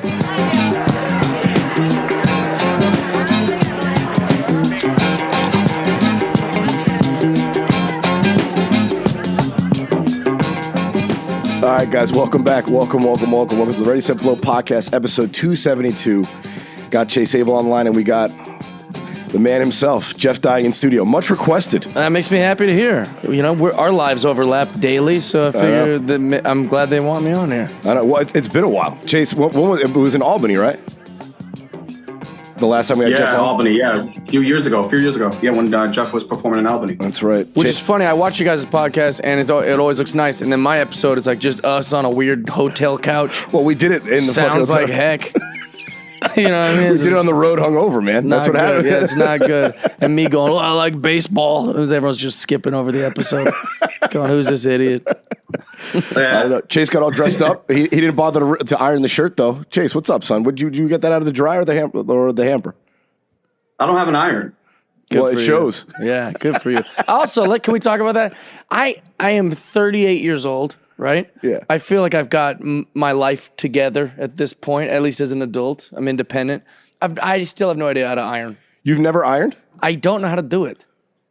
All right, guys, welcome back. Welcome to the Ready, Set, Blow podcast, episode 272. Got Chase Abel online, and we got the man himself, Jeff Dying in studio. Much requested. That makes me happy to hear. You know, our lives overlap daily, so I figure that I'm glad they want me on here. I know. Well, it's been a while. Chase, what was it? It was in Albany, right? The last time we had Jeff on? Albany, a few years ago. Yeah, when Jeff was performing in Albany. That's right. Which is funny. I watch you guys' podcast, and it always looks nice. And then my episode is like just us on a weird hotel couch. Well, we did it in the Sounds like heck. You know what I mean? We did it on the road hungover, man. That's what happened. Yeah, it's not good. And me going, I like baseball. Everyone's just skipping over the episode. Going, who's this idiot? Yeah. Chase got all dressed up. He didn't bother to iron the shirt, though. Chase, what's up, son? Did you get that out of the dryer or the hamper? I don't have an iron. Well, it shows. Yeah, good for you. Also, can we talk about that? I am 38 years old, right? Yeah. I feel like I've got my life together at this point, at least as an adult. I'm independent. I still have no idea how to iron. You've never ironed? I don't know how to do it.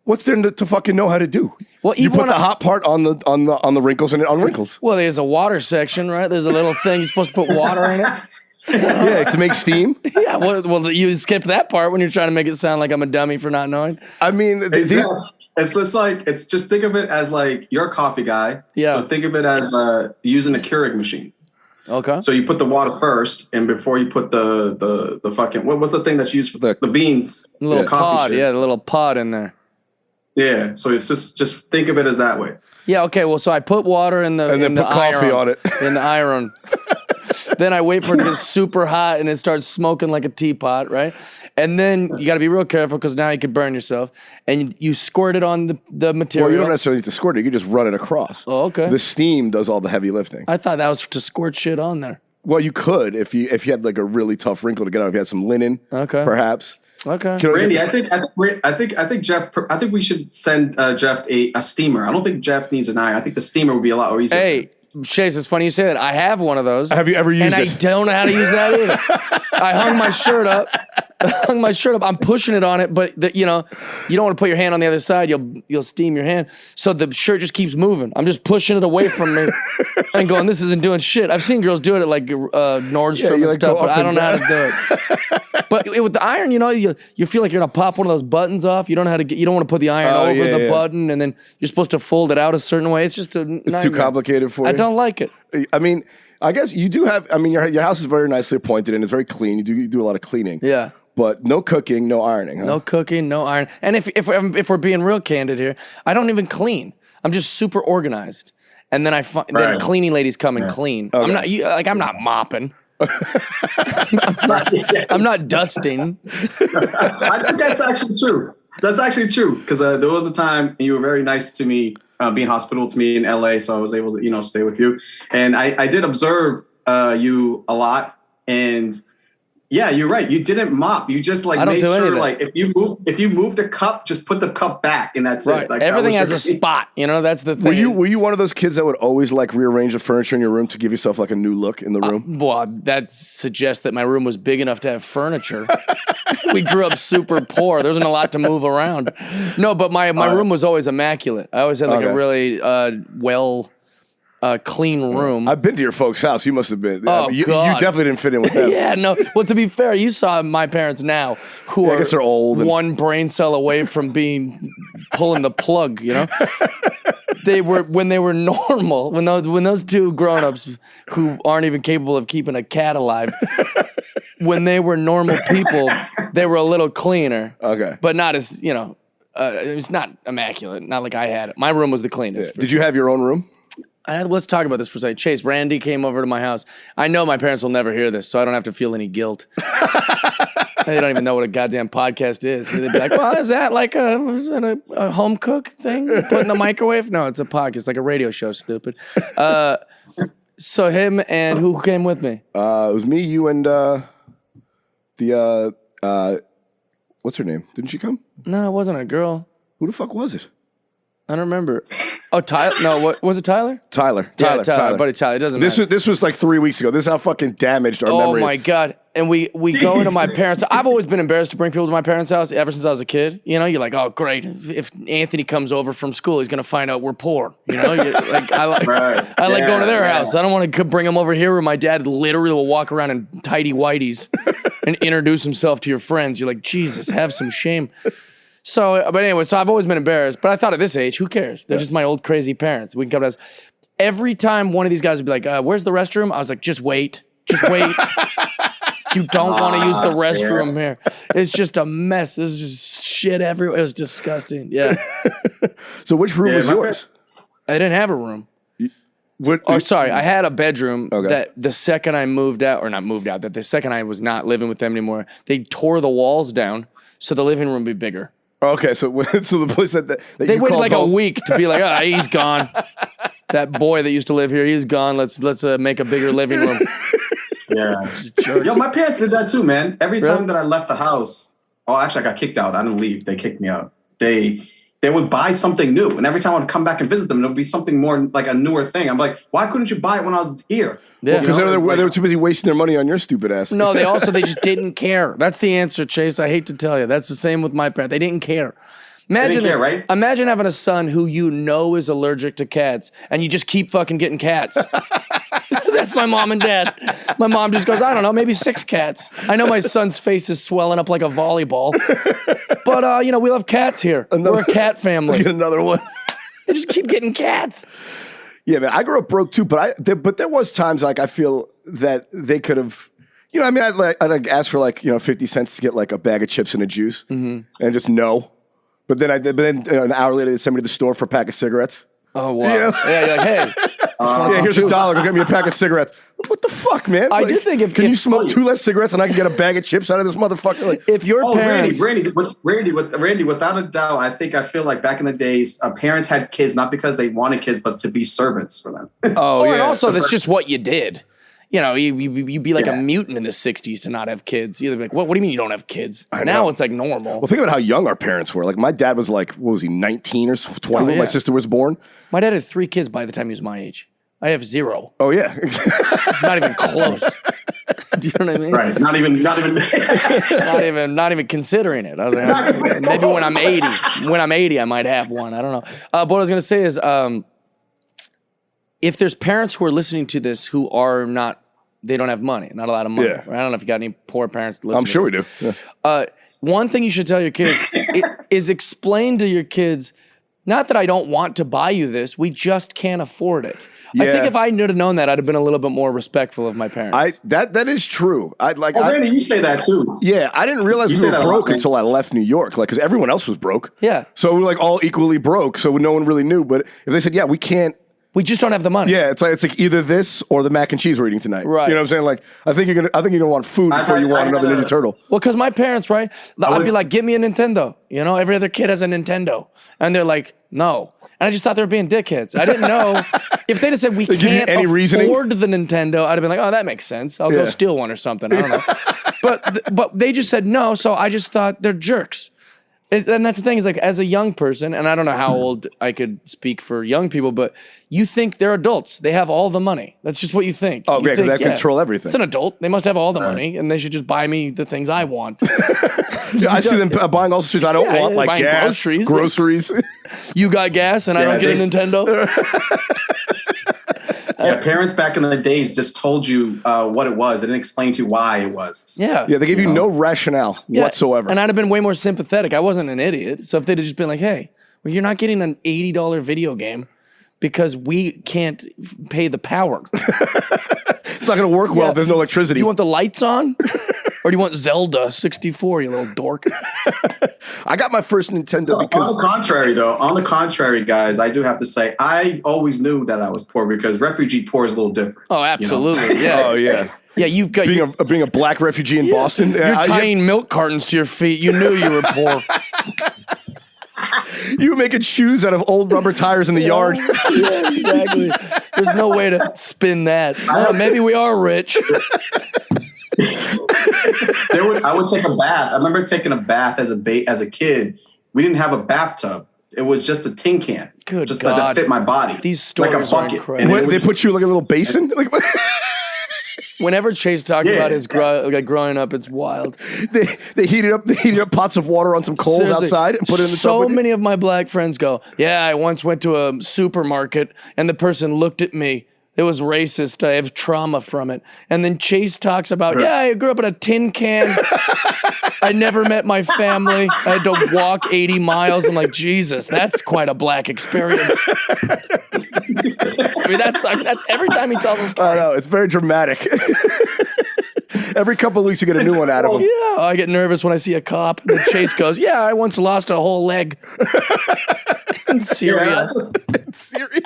What's there to fucking know how to do? Well, you put the hot part on the wrinkles and it unwrinkles. Well, there's a water section, right? There's a little thing you're supposed to put water in it. Yeah, to make steam. Yeah, well, you skip that part when you're trying to make it sound like I'm a dummy for not knowing. I mean, it's just think of it as like you're a coffee guy. Yeah. So think of it as using a Keurig machine. Okay. So you put the water first, and before you put the fucking what's the thing that's used for the beans? The little coffee pod, shit. the little pod in there. Yeah. So it's just think of it as that way. Yeah. Okay. Well, so I put water in the and then put coffee on it in the iron. Then I wait for it to get super hot and it starts smoking like a teapot, right? And then you got to be real careful because now you could burn yourself. And you squirt it on the material. Well, you don't necessarily need to squirt it. You can just run it across. Oh, okay. The steam does all the heavy lifting. I thought that was to squirt shit on there. Well, you could if you had like a really tough wrinkle to get out. If you had some linen, perhaps. Okay. Randy, I think Jeff. I think we should send Jeff a steamer. I don't think Jeff needs an iron. I think the steamer would be a lot easier. Hey, Chase, it's funny you say that. I have one of those. Have you ever used it? And I don't know how to use that either. I hung my shirt up. I'm pushing it on it, but you don't want to put your hand on the other side. You'll steam your hand. So the shirt just keeps moving. I'm just pushing it away from me and going, this isn't doing shit. I've seen girls do it at like Nordstrom and stuff, but I don't know how to do it. But with the iron, you feel like you're gonna pop one of those buttons off. You don't know how to you don't want to put the iron over the button, and then you're supposed to fold it out a certain way. It's just it's too complicated for you. I don't like it. I mean, I guess you do have. I mean, your house is very nicely appointed and it's very clean. You do a lot of cleaning. Yeah. But no cooking, no ironing. Huh? No cooking, no iron. And if we're being real candid here, I don't even clean. I'm just super organized. And then then cleaning ladies come and clean. Okay. I'm not mopping. I'm not dusting. I think that's actually true. That's actually true because there was a time you were very nice to me, being hospitable to me in LA, so I was able to stay with you. And I did observe you a lot, and yeah, you're right. You didn't mop. You just made sure anything. Like if you move the cup, just put the cup back, and that's it. Like, everything has a spot. That's the thing. Were you one of those kids that would always rearrange the furniture in your room to give yourself like a new look in the room? Well, that suggests that my room was big enough to have furniture. We grew up super poor. There wasn't a lot to move around. No, but my room was always immaculate. I always had a really clean room. I've been to your folks' house. You must have been. Oh, you God. definitely didn't fit in with them. Yeah, no. Well, to be fair, you saw my parents now, who I guess they're old. One brain cell away from pulling the plug. They were when they were normal. When those two grown-ups who aren't even capable of keeping a cat alive, when they were normal people, they were a little cleaner. Okay, but not as it was not immaculate. Not like I had it. My room was the cleanest. Yeah. Did you have your own room? Let's talk about this for a second. Chase, Randy came over to my house. I know my parents will never hear this, so I don't have to feel any guilt. They don't even know what a goddamn podcast is. They'd be like, well, is that like a home cook thing? Put in the microwave? No, it's a podcast, like a radio show, stupid. So him and who came with me? It was me, you, and what's her name? Didn't she come? No, it wasn't a girl. Who the fuck was it? I don't remember. Oh, Tyler? No, what was it? Tyler? Tyler. Yeah, Tyler. Buddy Tyler. It doesn't matter. This was like 3 weeks ago. This is how fucking damaged our memory. Oh my God. And we go into my parents'. I've always been embarrassed to bring people to my parents' house ever since I was a kid. You know, you're like, oh great. If Anthony comes over from school, he's gonna find out we're poor. You know, I like going to their house. I don't want to bring him over here where my dad literally will walk around in tighty whities and introduce himself to your friends. You're like, Jesus, have some shame. So, but anyway, so I've always been embarrassed. But I thought at this age, who cares? They're just my old crazy parents. We can come to us. Every time one of these guys would be like, where's the restroom? I was like, just wait. Just wait. You don't want to use the restroom here. It's just a mess. There's just shit everywhere. It was disgusting. Yeah. So which room was yours? I didn't have a room. Sorry. I had a bedroom that the second I moved out, or not moved out, that the second I was not living with them anymore, they tore the walls down so the living room would be bigger. Okay, so the place that they waited like a week to be like, he's gone. That boy that used to live here, he's gone. Let's make a bigger living room. Yeah. Yo, my parents did that too, man. Every time that I left the house, actually I got kicked out. I didn't leave. They kicked me out. They would buy something new, and every time I'd come back and visit them, it would be something more like a newer thing. I'm like, why couldn't you buy it when I was here? Yeah, because they were too busy wasting their money on your stupid ass. No, they just didn't care. That's the answer, Chase. I hate to tell you, that's the same with my parents. They didn't care. Imagine this, right? Imagine having a son who you know is allergic to cats, and you just keep fucking getting cats. That's my mom and dad. My mom just goes, I don't know, maybe 6 cats. I know my son's face is swelling up like a volleyball, but we love cats here. We're a cat family. Get another one. They just keep getting cats. Yeah, man. I grew up broke too, but there was times like I feel that they could have. You know, I mean, I'd ask for 50 cents to get like a bag of chips and a juice, and just no. But then an hour later they sent me to the store for a pack of cigarettes. Oh wow! You know? Yeah, you're like, hey, here's $1. Go get me a pack of cigarettes. What the fuck, man? I do think can you smoke 2 less cigarettes and I can get a bag of chips out of this motherfucker? Like, if your parents, Randy, without a doubt, I feel like back in the days, parents had kids not because they wanted kids, but to be servants for them. And also that's just what you did. You know, you'd be like a mutant in the 60s to not have kids. You'd be like, what do you mean you don't have kids? Now it's like normal. Well, think about how young our parents were. Like, my dad was like, what was he, 19 or 20 when my sister was born? My dad had 3 kids by the time he was my age. I have 0. Oh, yeah. Not even close. Do you know what I mean? Right. Not even not even considering it. I was like, maybe when I'm 80, I might have one. I don't know. But what I was going to say is, if there's parents who are listening to this who are not, they don't have money, not a lot of money. Yeah. Right? I don't know if you got any poor parents listening. I'm sure we do. Yeah. One thing you should tell your kids is explain to your kids, not that I don't want to buy you this, we just can't afford it. Yeah. I think if I would have known that, I'd have been a little bit more respectful of my parents. That is true. Randy, you say that too. Yeah, I didn't realize we were broke until I left New York, because everyone else was broke. Yeah. So we were like all equally broke, so no one really knew. But if they said, yeah, we can't. We just don't have the money. Yeah, it's like either this or the mac and cheese we're eating tonight. Right. You know what I'm saying? Like, I think you're gonna want food before you want another Ninja Turtle. Well, because my parents, right? I'd be like, "Give me a Nintendo." You know, every other kid has a Nintendo, and they're like, "No." And I just thought they were being dickheads. I didn't know if they'd have said we can't afford the Nintendo. I'd have been like, "Oh, that makes sense. I'll go steal one or something." I don't know. But they just said no, so I just thought they're jerks. And that's the thing is, like, as a young person, and I don't know how old I could speak for young people, but you think they're adults. They have all the money. That's just what you think. Oh, yeah, because they control everything. It's an adult. They must have all the money, and they should just buy me the things I want. I see them buying all the things I don't want, like gas, groceries. You got gas, and I don't get a Nintendo? Yeah, parents back in the days just told you what it was. They didn't explain to you why it was. Yeah. Yeah, they gave you no rationale whatsoever. And I'd have been way more sympathetic. I wasn't an idiot. So if they'd have just been like, hey, well, you're not getting an $80 video game because we can't pay the power. It's not going to work well if there's no electricity. Do you want the lights on? Or do you want Zelda 64, you little dork? I got my first Nintendo because... On the contrary, guys, I do have to say, I always knew that I was poor because refugee poor is a little different. Oh, absolutely. You know? Yeah. Oh, yeah. Yeah, you've got... Being a black refugee in Boston. You're tying milk cartons to your feet. You knew you were poor. You were making shoes out of old rubber tires in the yard. Yeah, exactly. There's no way to spin that. Oh, maybe we are rich. I would take a bath. I remember taking a bath as a kid. We didn't have a bathtub. it was just a tin can, Good just God. that fit my body. These like a stories are bucket. incredible. What, they put you like a little basin? Like, Whenever Chase talks about his growing up, it's wild. they heated up pots of water on some coals Seriously, outside and put it in the tub. So with you? many of my black friends go, yeah, I once went to a supermarket and the person looked at me. It was racist. I have trauma from it. And then Chase talks about, yeah, I grew up in a tin can. I never met my family. I had to walk 80 miles. I'm like, Jesus, that's quite a black experience. I mean, that's every time he tells a story. I know, it's very dramatic. Every couple of weeks you get a new one out of him. Yeah, I get nervous when I see a cop. And then Chase goes, yeah, I once lost a whole leg. In Syria. Syria.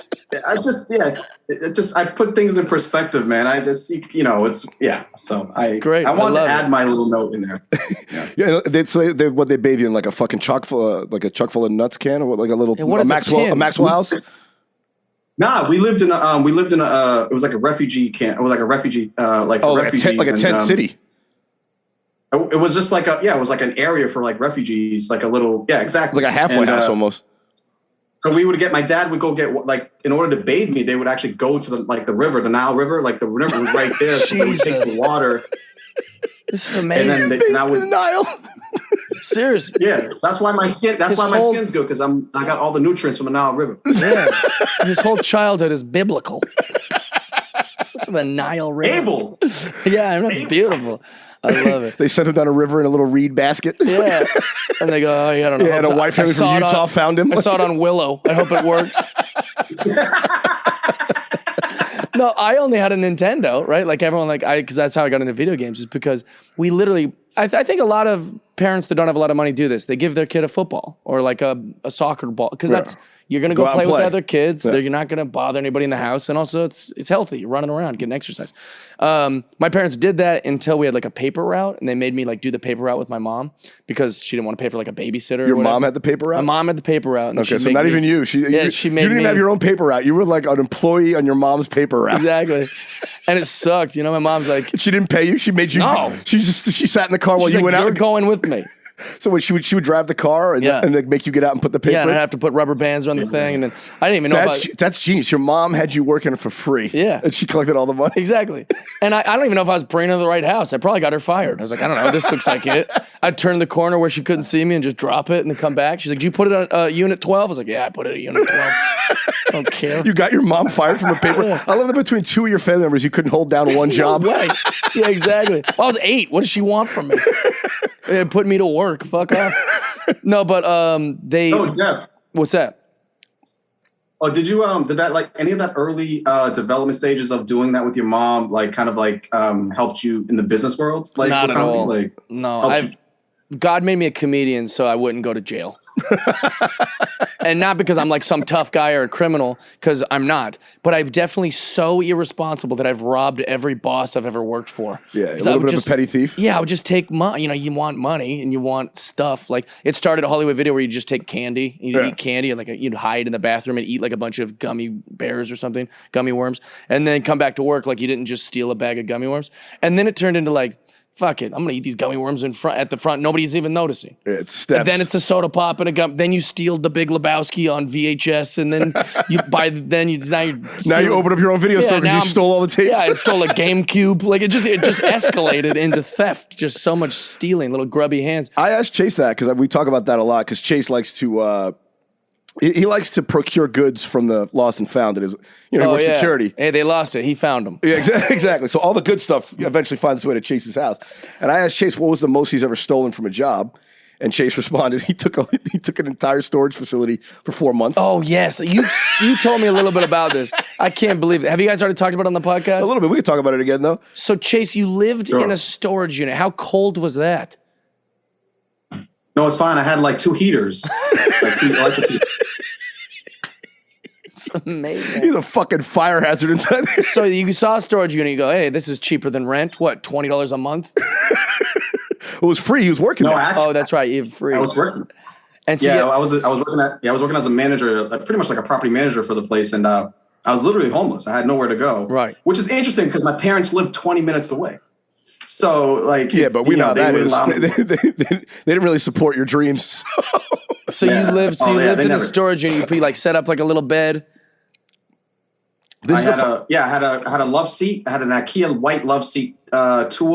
I put things in perspective, man. I just, it's So great. I want to love add it. my little note in there. Yeah, they bathe you in like a fucking chuck full of nuts can, or like a little what is a tin? Maxwell house. Nah, we lived in a it was like a refugee camp. It was like a refugee refugees, like a tent city. It was just like it was like an area for like refugees, like a little exactly, Like a halfway house almost. So my dad would go get, like, in order to bathe me, they would actually go to the river, the Nile River, like the river was right there. So they would take the water. This is amazing. And then the Nile. Seriously. Yeah, that's why my skin's good, because I got all the nutrients from the Nile River. Yeah. His whole childhood is biblical. To the Nile River. Abel. Yeah, I mean, that's beautiful. I love it. They sent him down a river in a little reed basket. Yeah. And they go, oh, yeah, I don't know. Yeah, and a white family from Utah found him. I saw it on Willow. I hope it works. No, I only had a Nintendo, right? Like everyone, because that's how I got into video games, is because we literally, I think a lot of parents that don't have a lot of money do this. They give their kid a football or like a soccer ball, because you're going to go play with other kids. Yeah. You're not going to bother anybody in the house. And also it's healthy. You're running around, getting exercise. My parents did that until we had like a paper route, and they made me like do the paper route with my mom because she didn't want to pay for like a babysitter. Your mom had the paper route? My mom had the paper route. And okay, so not even you. She made you didn't even have your own paper route. You were like an employee on your mom's paper route. Exactly. And it sucked. My mom's like, she didn't pay you. She made you. No. She sat in the car while you went out. You're going with me. So she would drive the car and like make you get out and put the paper. Yeah, and I'd have to put rubber bands on the thing, and then I didn't even know. That's genius. Your mom had you working for free. Yeah, and she collected all the money. Exactly. And I don't even know if I was bringing her to the right house. I probably got her fired. I was like, I don't know. This looks like it. I'd turn the corner where she couldn't see me and just drop it and then come back. She's like, "Did you put it on unit 12?" I was like, "Yeah, I put it at unit 12." I don't care. You got your mom fired from a paper. Yeah. I love that between two of your family members, you couldn't hold down one job. No way. Yeah, exactly. Well, I was 8. What does she want from me? Put me to work. Fuck off. No, but they. Oh, Jeff. What's that? Oh, did you did that, like, any of that early development stages of doing that with your mom, like, kind of like helped you in the business world? Like, not at all. Like, no, God made me a comedian so I wouldn't go to jail. And not because I'm like some tough guy or a criminal, because I'm not. But I'm definitely so irresponsible that I've robbed every boss I've ever worked for. Yeah, a little bit of a petty thief. Yeah, I would just take money. You want money and you want stuff. Like, it started a Hollywood video where you just take candy. You'd eat candy, and like you'd hide in the bathroom and eat like a bunch of gummy bears or something, gummy worms, and then come back to work like you didn't just steal a bag of gummy worms. And then it turned into like, fuck it, I'm gonna eat these gummy worms at the front. Nobody's even noticing. It's steps. And then it's a soda pop and a gum. Then you steal the Big Lebowski on VHS, and then you buy. Now you open up your own video store because you stole all the tapes. Yeah, I stole a GameCube. Like it just escalated into theft. Just so much stealing, little grubby hands. I asked Chase that because we talk about that a lot. Because Chase likes to. He likes to procure goods from the lost and found. He works security. Hey, they lost it. He found them. Yeah, exactly. So all the good stuff eventually finds its way to Chase's house. And I asked Chase what was the most he's ever stolen from a job, and Chase responded he took an entire storage facility for 4 months. Oh yes, you told me a little bit about this. I can't believe it. Have you guys already talked about it on the podcast? A little bit. We could talk about it again though. So Chase, you lived in a storage unit. How cold was that? No, it's fine. I had like 2 heaters. Like 2 electric heaters. It's amazing. He's a fucking fire hazard inside there. So you saw a storage unit, you go, hey, this is cheaper than rent. What, $20 a month? It was free. He was working. No, there. actually, that's right. You have free. I was working. And so I was working as a manager, pretty much like a property manager for the place, and I was literally homeless. I had nowhere to go. Right. Which is interesting because my parents lived 20 minutes away. So like, Yeah, but we know how that would is. allow me- They didn't really support your dreams. So Yeah. you lived. So Oh, you yeah, lived they in the never- storage unit. You like set up like a little bed. I had a love seat. I had an IKEA white love seat, 2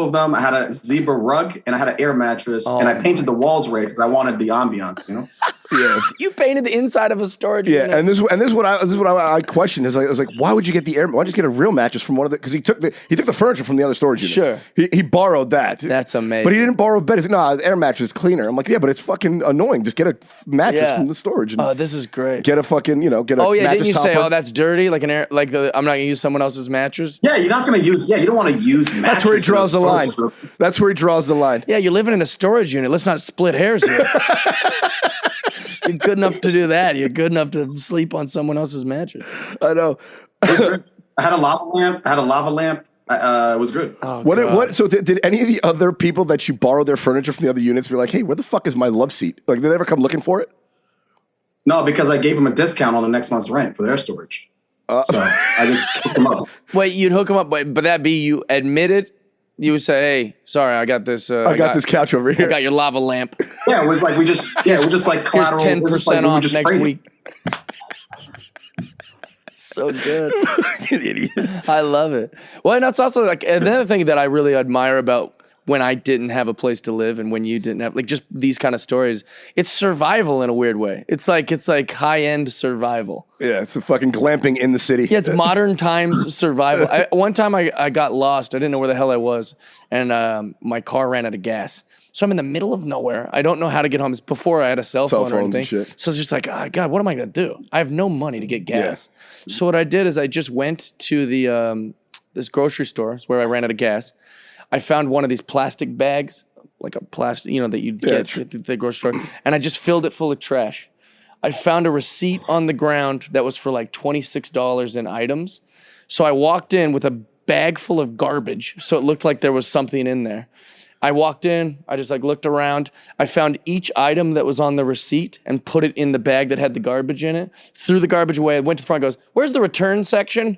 of them. I had a zebra rug and I had an air mattress. And I painted the walls red because I wanted the ambiance, you know? Yes. You painted the inside of a storage Yeah, unit. and this is what I questioned. Is like, I was like, why would you get the air? Why just get a real mattress from one of the? Because he took the furniture from the other storage units. Sure. He borrowed that. That's amazing. But he didn't borrow a bed. He's like, no, the air mattress is cleaner. I'm like, yeah, but it's fucking annoying. Just get a mattress from the storage. And Oh, this is great. get a fucking get a. Oh yeah, mattress didn't you say, topper. oh, that's dirty? Like I'm not gonna use someone else's mattress. Yeah, you're not going to use, you don't want to use mattresses. That's where he draws the line. That's where he draws the line. Yeah, you're living in a storage unit. Let's not split hairs here. You're good enough to do that. You're good enough to sleep on someone else's mattress. I know. I had a lava lamp. It was good. Oh, What? God. What? So did any of the other people that you borrowed their furniture from the other units be like, hey, where the fuck is my love seat? Like, did they ever come looking for it? No, because I gave them a discount on the next month's rent for their storage. So I just hooked them up. Wait, you'd hook them up, but that'd be you admitted. You would say, "Hey, sorry, I got this. I got this couch over I here. got your lava lamp. Yeah, it was like it was just like Here's collateral. 10% off next traded. week." So good. Idiot. I love it. Well, and that's also like another thing that I really admire about when I didn't have a place to live and when you didn't have, like, just these kind of stories. It's survival in a weird way. It's like high end survival. Yeah, it's a fucking glamping in the city. Yeah, it's modern times survival. One time I got lost. I didn't know where the hell I was, and my car ran out of gas. So I'm in the middle of nowhere. I don't know how to get home. It's before I had a cell phone or phones anything. and shit. So it's just like, oh, God, what am I going to do? I have no money to get gas. Yeah. So what I did is I just went to the this grocery store where I ran out of gas. I found one of these plastic bags, like a plastic, that you get at the grocery store, and I just filled it full of trash. I found a receipt on the ground that was for like $26 in items. So I walked in with a bag full of garbage, so it looked like there was something in there. I walked in, I just looked around. I found each item that was on the receipt and put it in the bag that had the garbage in it. Threw the garbage away. I went to the front, goes, "Where's the return section?"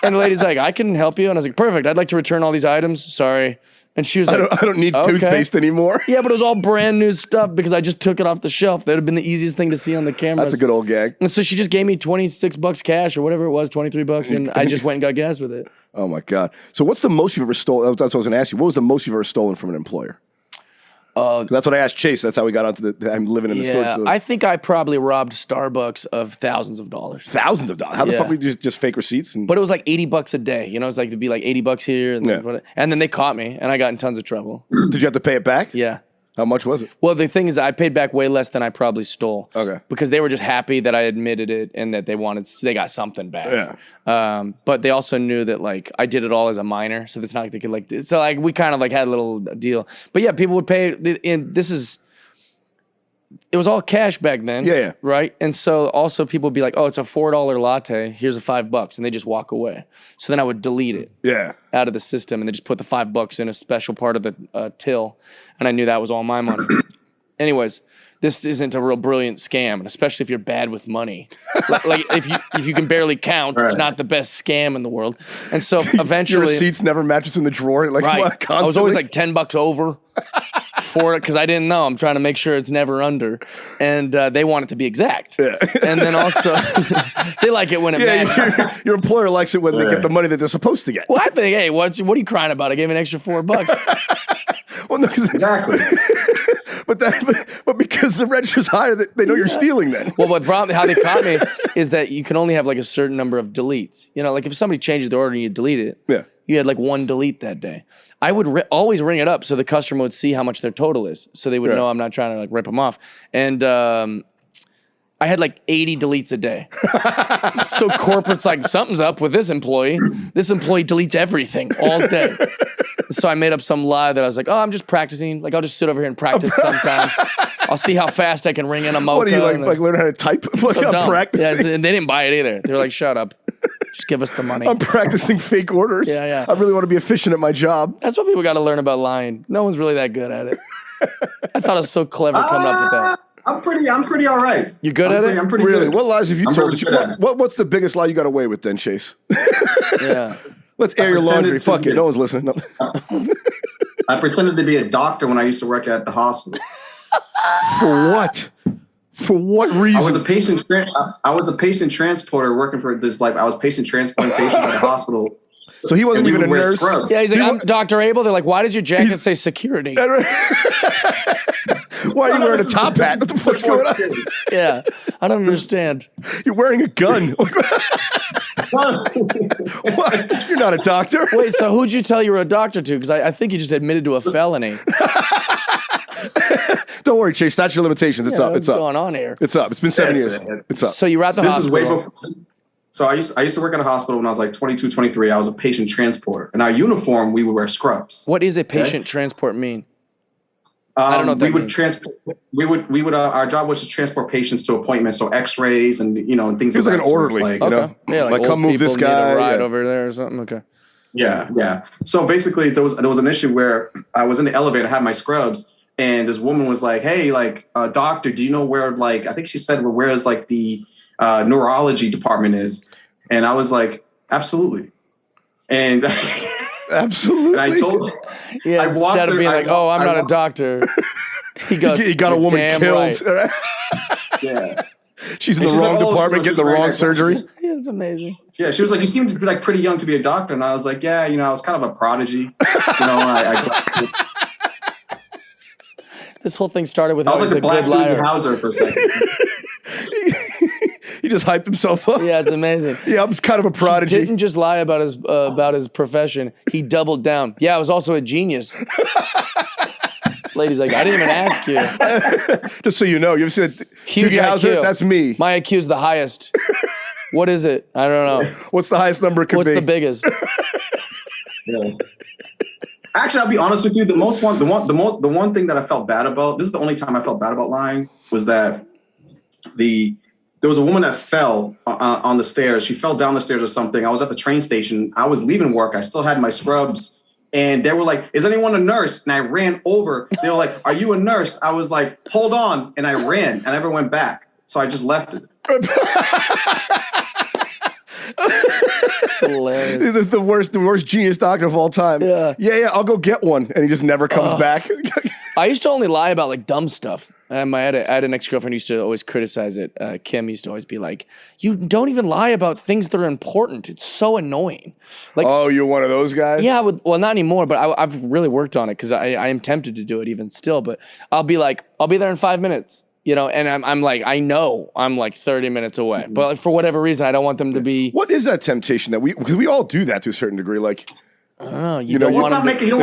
And the lady's like, "I can help you." And I was like, "Perfect. I'd like to return all these items. Sorry." And she was like, I don't need toothpaste anymore. Yeah, but it was all brand new stuff because I just took it off the shelf. That would have been the easiest thing to see on the camera. That's a good old gag. And so she just gave me $26 cash or whatever it was, $23, and I just went and got gas with it. Oh my God. So what's the most you've ever stolen? That's what I was going to ask you. What was the most you've ever stolen from an employer? That's what I asked Chase. That's how we got onto I'm living in the store. Yeah, I think I probably robbed Starbucks of thousands of dollars. Thousands of dollars. How the fuck we just fake receipts? And But it was like $80 a day. It's like it'd be like $80 here, and then they caught me, and I got in tons of trouble. did you have to pay it back? Yeah. How much was it? Well, the thing is, I paid back way less than I probably stole. Okay. Because they were just happy that I admitted it and that they got something back. Yeah. But they also knew that I did it all as a minor, so it's not like they could so we kind of had a little deal. But yeah, people would pay. It was all cash back then. Yeah. Right. And so also people would be like, "Oh, it's a $4 latte. Here's a $5," and they just walk away. So then I would delete it. Yeah. Out of the system, and they just put the $5 in a special part of the till, and I knew that was all my money. Anyways, this isn't a real brilliant scam, and especially if you're bad with money. Like if you can barely count, it's not the best scam in the world. And so eventually, Your receipts never matches in the drawer. What, I was always like $10 over for it because I didn't know. I'm trying to make sure it's never under, and they want it to be exact. Yeah. And then also they like it when it matches. Your employer likes it when they get the money that they're supposed to get. Well, I think, hey, what are you crying about? I gave an extra $4. Well, no, Exactly. but because the register's higher, they know you're stealing then. Well, but probably how they caught me is that you can only have a certain number of deletes. Like if somebody changes the order and you delete it, you had one delete that day. I would always ring it up so the customer would see how much their total is, so they would know I'm not trying to rip them off. And I had 80 deletes a day. So corporate's something's up with this employee. This employee deletes everything all day. So I made up some lie that I was like, "Oh, I'm just practicing. I'll just sit over here and practice sometimes. I'll see how fast I can ring in a mocha." What are you learn how to type? I'm practicing. Yeah, and they didn't buy it either. They were like, "Shut up. Just give us the money." I'm practicing fake orders. Yeah. I really want to be efficient at my job. That's what people got to learn about lying. No one's really that good at it. I thought it was so clever coming up with that. I'm pretty all right. You good at it? I'm pretty Really? good. What lies have you told? really good at it. What's the biggest lie you got away with then, Chase? Yeah. Let's air your laundry. Fuck it. No one's listening. No. I pretended to be a doctor when I used to work at the hospital. For what? For what reason? I was a patient. I was a patient transporter working for this. Like I was patient transporting patients at the hospital. So he wasn't even a nurse. Scrubs. Yeah, he's like, I'm Dr. Abel. They're like, why does your jacket say security? Why are you wearing a top hat? What the fuck's going on? Yeah, I don't understand. You're wearing a gun. What? You're not a doctor. Wait, so who'd you tell you were a doctor to? Because I think you just admitted to a felony. Don't worry, Chase. Statute of limitations. It's up. What's It's up. going on here? It's up. It's been 7 years. It's up. So you were at the This hospital. is way before. So I used to work at a hospital when I was like 22, 23. I was a patient transporter. In our uniform, we would wear scrubs. What is a patient transport mean? I don't know what that we would means. transport. We would. Our job was to transport patients to appointments, so X-rays and and things. He was of like that an sort, orderly. like, You know? Okay. Yeah, like come old move this people need guy. a ride Yeah. over there or something. Okay. Yeah. So basically, there was an issue where I was in the elevator, had my scrubs, and this woman was like, "Hey, like, doctor, do you know where, like, I think she said where is like the neurology department is?" And I was like, "Absolutely." And Absolutely. and I told her, Yeah, I walked instead of her- being I like, wa- "Oh, I'm I not a wa- doctor," he goes, You got a "You're woman damn killed. right." yeah. She's in And the she's wrong like, "Oh, department, so getting the she's wrong right." surgery. Yeah, it's amazing. Yeah, she was like, "You seem to be like pretty young to be a doctor," and I was like, "Yeah, I was kind of a prodigy." I This whole thing started with was how like he's the a black good dude liar. Hauser for a second. He just hyped himself up. Yeah, it's amazing. Yeah, I'm kind of a prodigy. Didn't just lie about his profession. He doubled down. Yeah, I was also a genius. Lady's like, I didn't even ask you. Just so you know, you ever seen that? Huge Hughie Hauser? IQ. That's me. My IQ is the highest. What is it? I don't know. What's the highest number it could What's be? the biggest? Yeah. Actually, I'll be honest with you. The one thing that I felt bad about. This is the only time I felt bad about lying was that there was a woman that fell on the stairs. She fell down the stairs or something. I was at the train station. I was leaving work. I still had my scrubs. And they were like, "Is anyone a nurse?" And I ran over. They were like, "Are you a nurse?" I was like, "Hold on." And I ran. I never went back. So I just left it. It's hilarious. The worst genius doctor of all time. Yeah, I'll go get one. And he just never comes back. I used to only lie about like dumb stuff. I had an ex-girlfriend who used to always criticize it. Kim used to always be like, "You don't even lie about things that are important. It's so annoying." Like, Oh, you're one of those guys? yeah, well, not anymore, but I've really worked on it because I am tempted to do it even still. But I'll be like, I'll be there in 5 minutes, and I'm like, I know I'm like 30 minutes away, but like, for whatever reason, I don't want them to be. What is that temptation that because we all do that to a certain degree? Like, Oh, know, don't you- want them You don't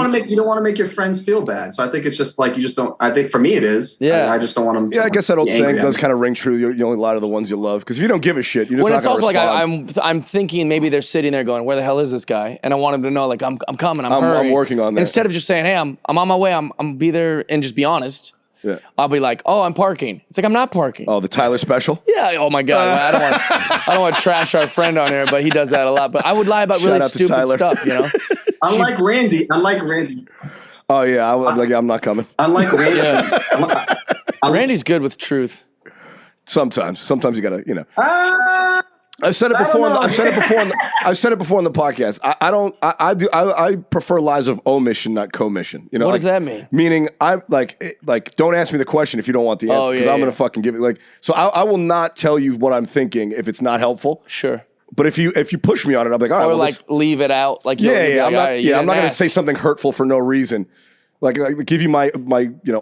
want to make your friends feel bad. So I think it's just like you just don't. I think for me it is. Yeah. I just don't want them. yeah, I guess that old be angry saying at does me. kind of ring true. You only lie to the ones you love. Because if you don't give a shit, you're just When not it's going to also respond. like I'm thinking maybe they're sitting there going, "Where the hell is this guy?" And I want them to know like I'm coming. I'm hurrying. working on that. Instead of just saying, "Hey, I'm on my way. I'm be there," and just be honest. Yeah. I'll be like, "Oh, I'm parking." It's like I'm not parking. Oh, the Tyler special? Yeah. Oh my god. I don't want to trash our friend on here, but he does that a lot. But I would lie about Shout really out to stupid Tyler. stuff. Unlike Randy. Oh, yeah. I'm like, yeah, I'm not coming. Unlike Randy. Yeah. Randy's good with truth. Sometimes you got to, Ah, I've said it I don't before. know. I've said it before. I've said it before on the podcast. I prefer lies of omission, not commission. What does that mean? Meaning, I like don't ask me the question if you don't want the answer because yeah, I'm gonna yeah. fucking give it. So I will not tell you what I'm thinking if it's not helpful. Sure. But if you push me on it, I'm like, all right. Or well, like leave it out. Like you'll be like, I'm "All not. right, you I'm not didn't gonna ask." say something hurtful for no reason. Like give you my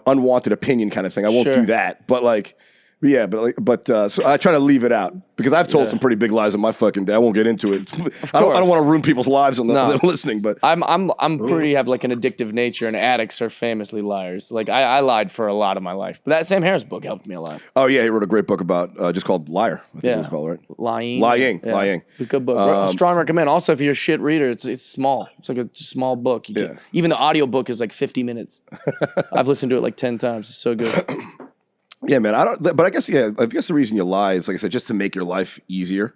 unwanted opinion kind of thing. I won't Sure. do that. But like. Yeah, but so I try to leave it out because I've told some pretty big lies in my fucking day. I won't get into it. I don't want to ruin people's lives on them listening. But I'm pretty have like an addictive nature, and addicts are famously liars. Like I lied for a lot of my life, but that Sam Harris book helped me a lot. oh yeah, he wrote a great book about just called Liar. I think it was called, right? Lying. Lying. It's a good book. Strong recommend. Also, if you're a shit reader, it's small. It's like a small book. Even the audio book is like 50 minutes. I've listened to it like 10 times. It's so good. Yeah, man. But I guess the reason you lie is like I said, just to make your life easier,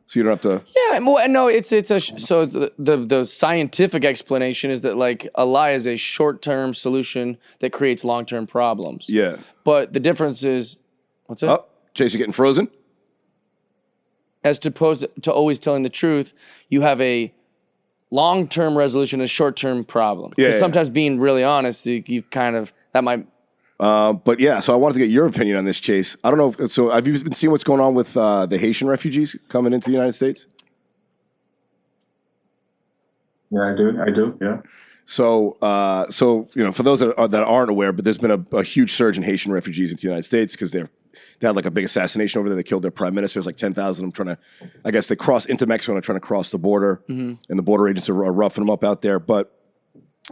so you don't have to. Yeah, well, no, so the scientific explanation is that like a lie is a short-term solution that creates long-term problems. Yeah. But the difference is, what's that? Oh, Chase, you getting frozen? As opposed to always telling the truth, you have a long-term resolution and short-term problem. Yeah, 'Cause yeah. sometimes being really honest, you kind of, that might, But yeah, so I wanted to get your opinion on this, Chase. I don't know. So have you been seeing what's going on with the Haitian refugees coming into the United States? Yeah, I do. Yeah. So, for those that aren't aware, but there's been a huge surge in Haitian refugees into the United States because they had like a big assassination over there. They killed their prime minister. There's like 10,000 of them I guess they crossed into Mexico and are trying to cross the border, and the border agents are roughing them up out there. But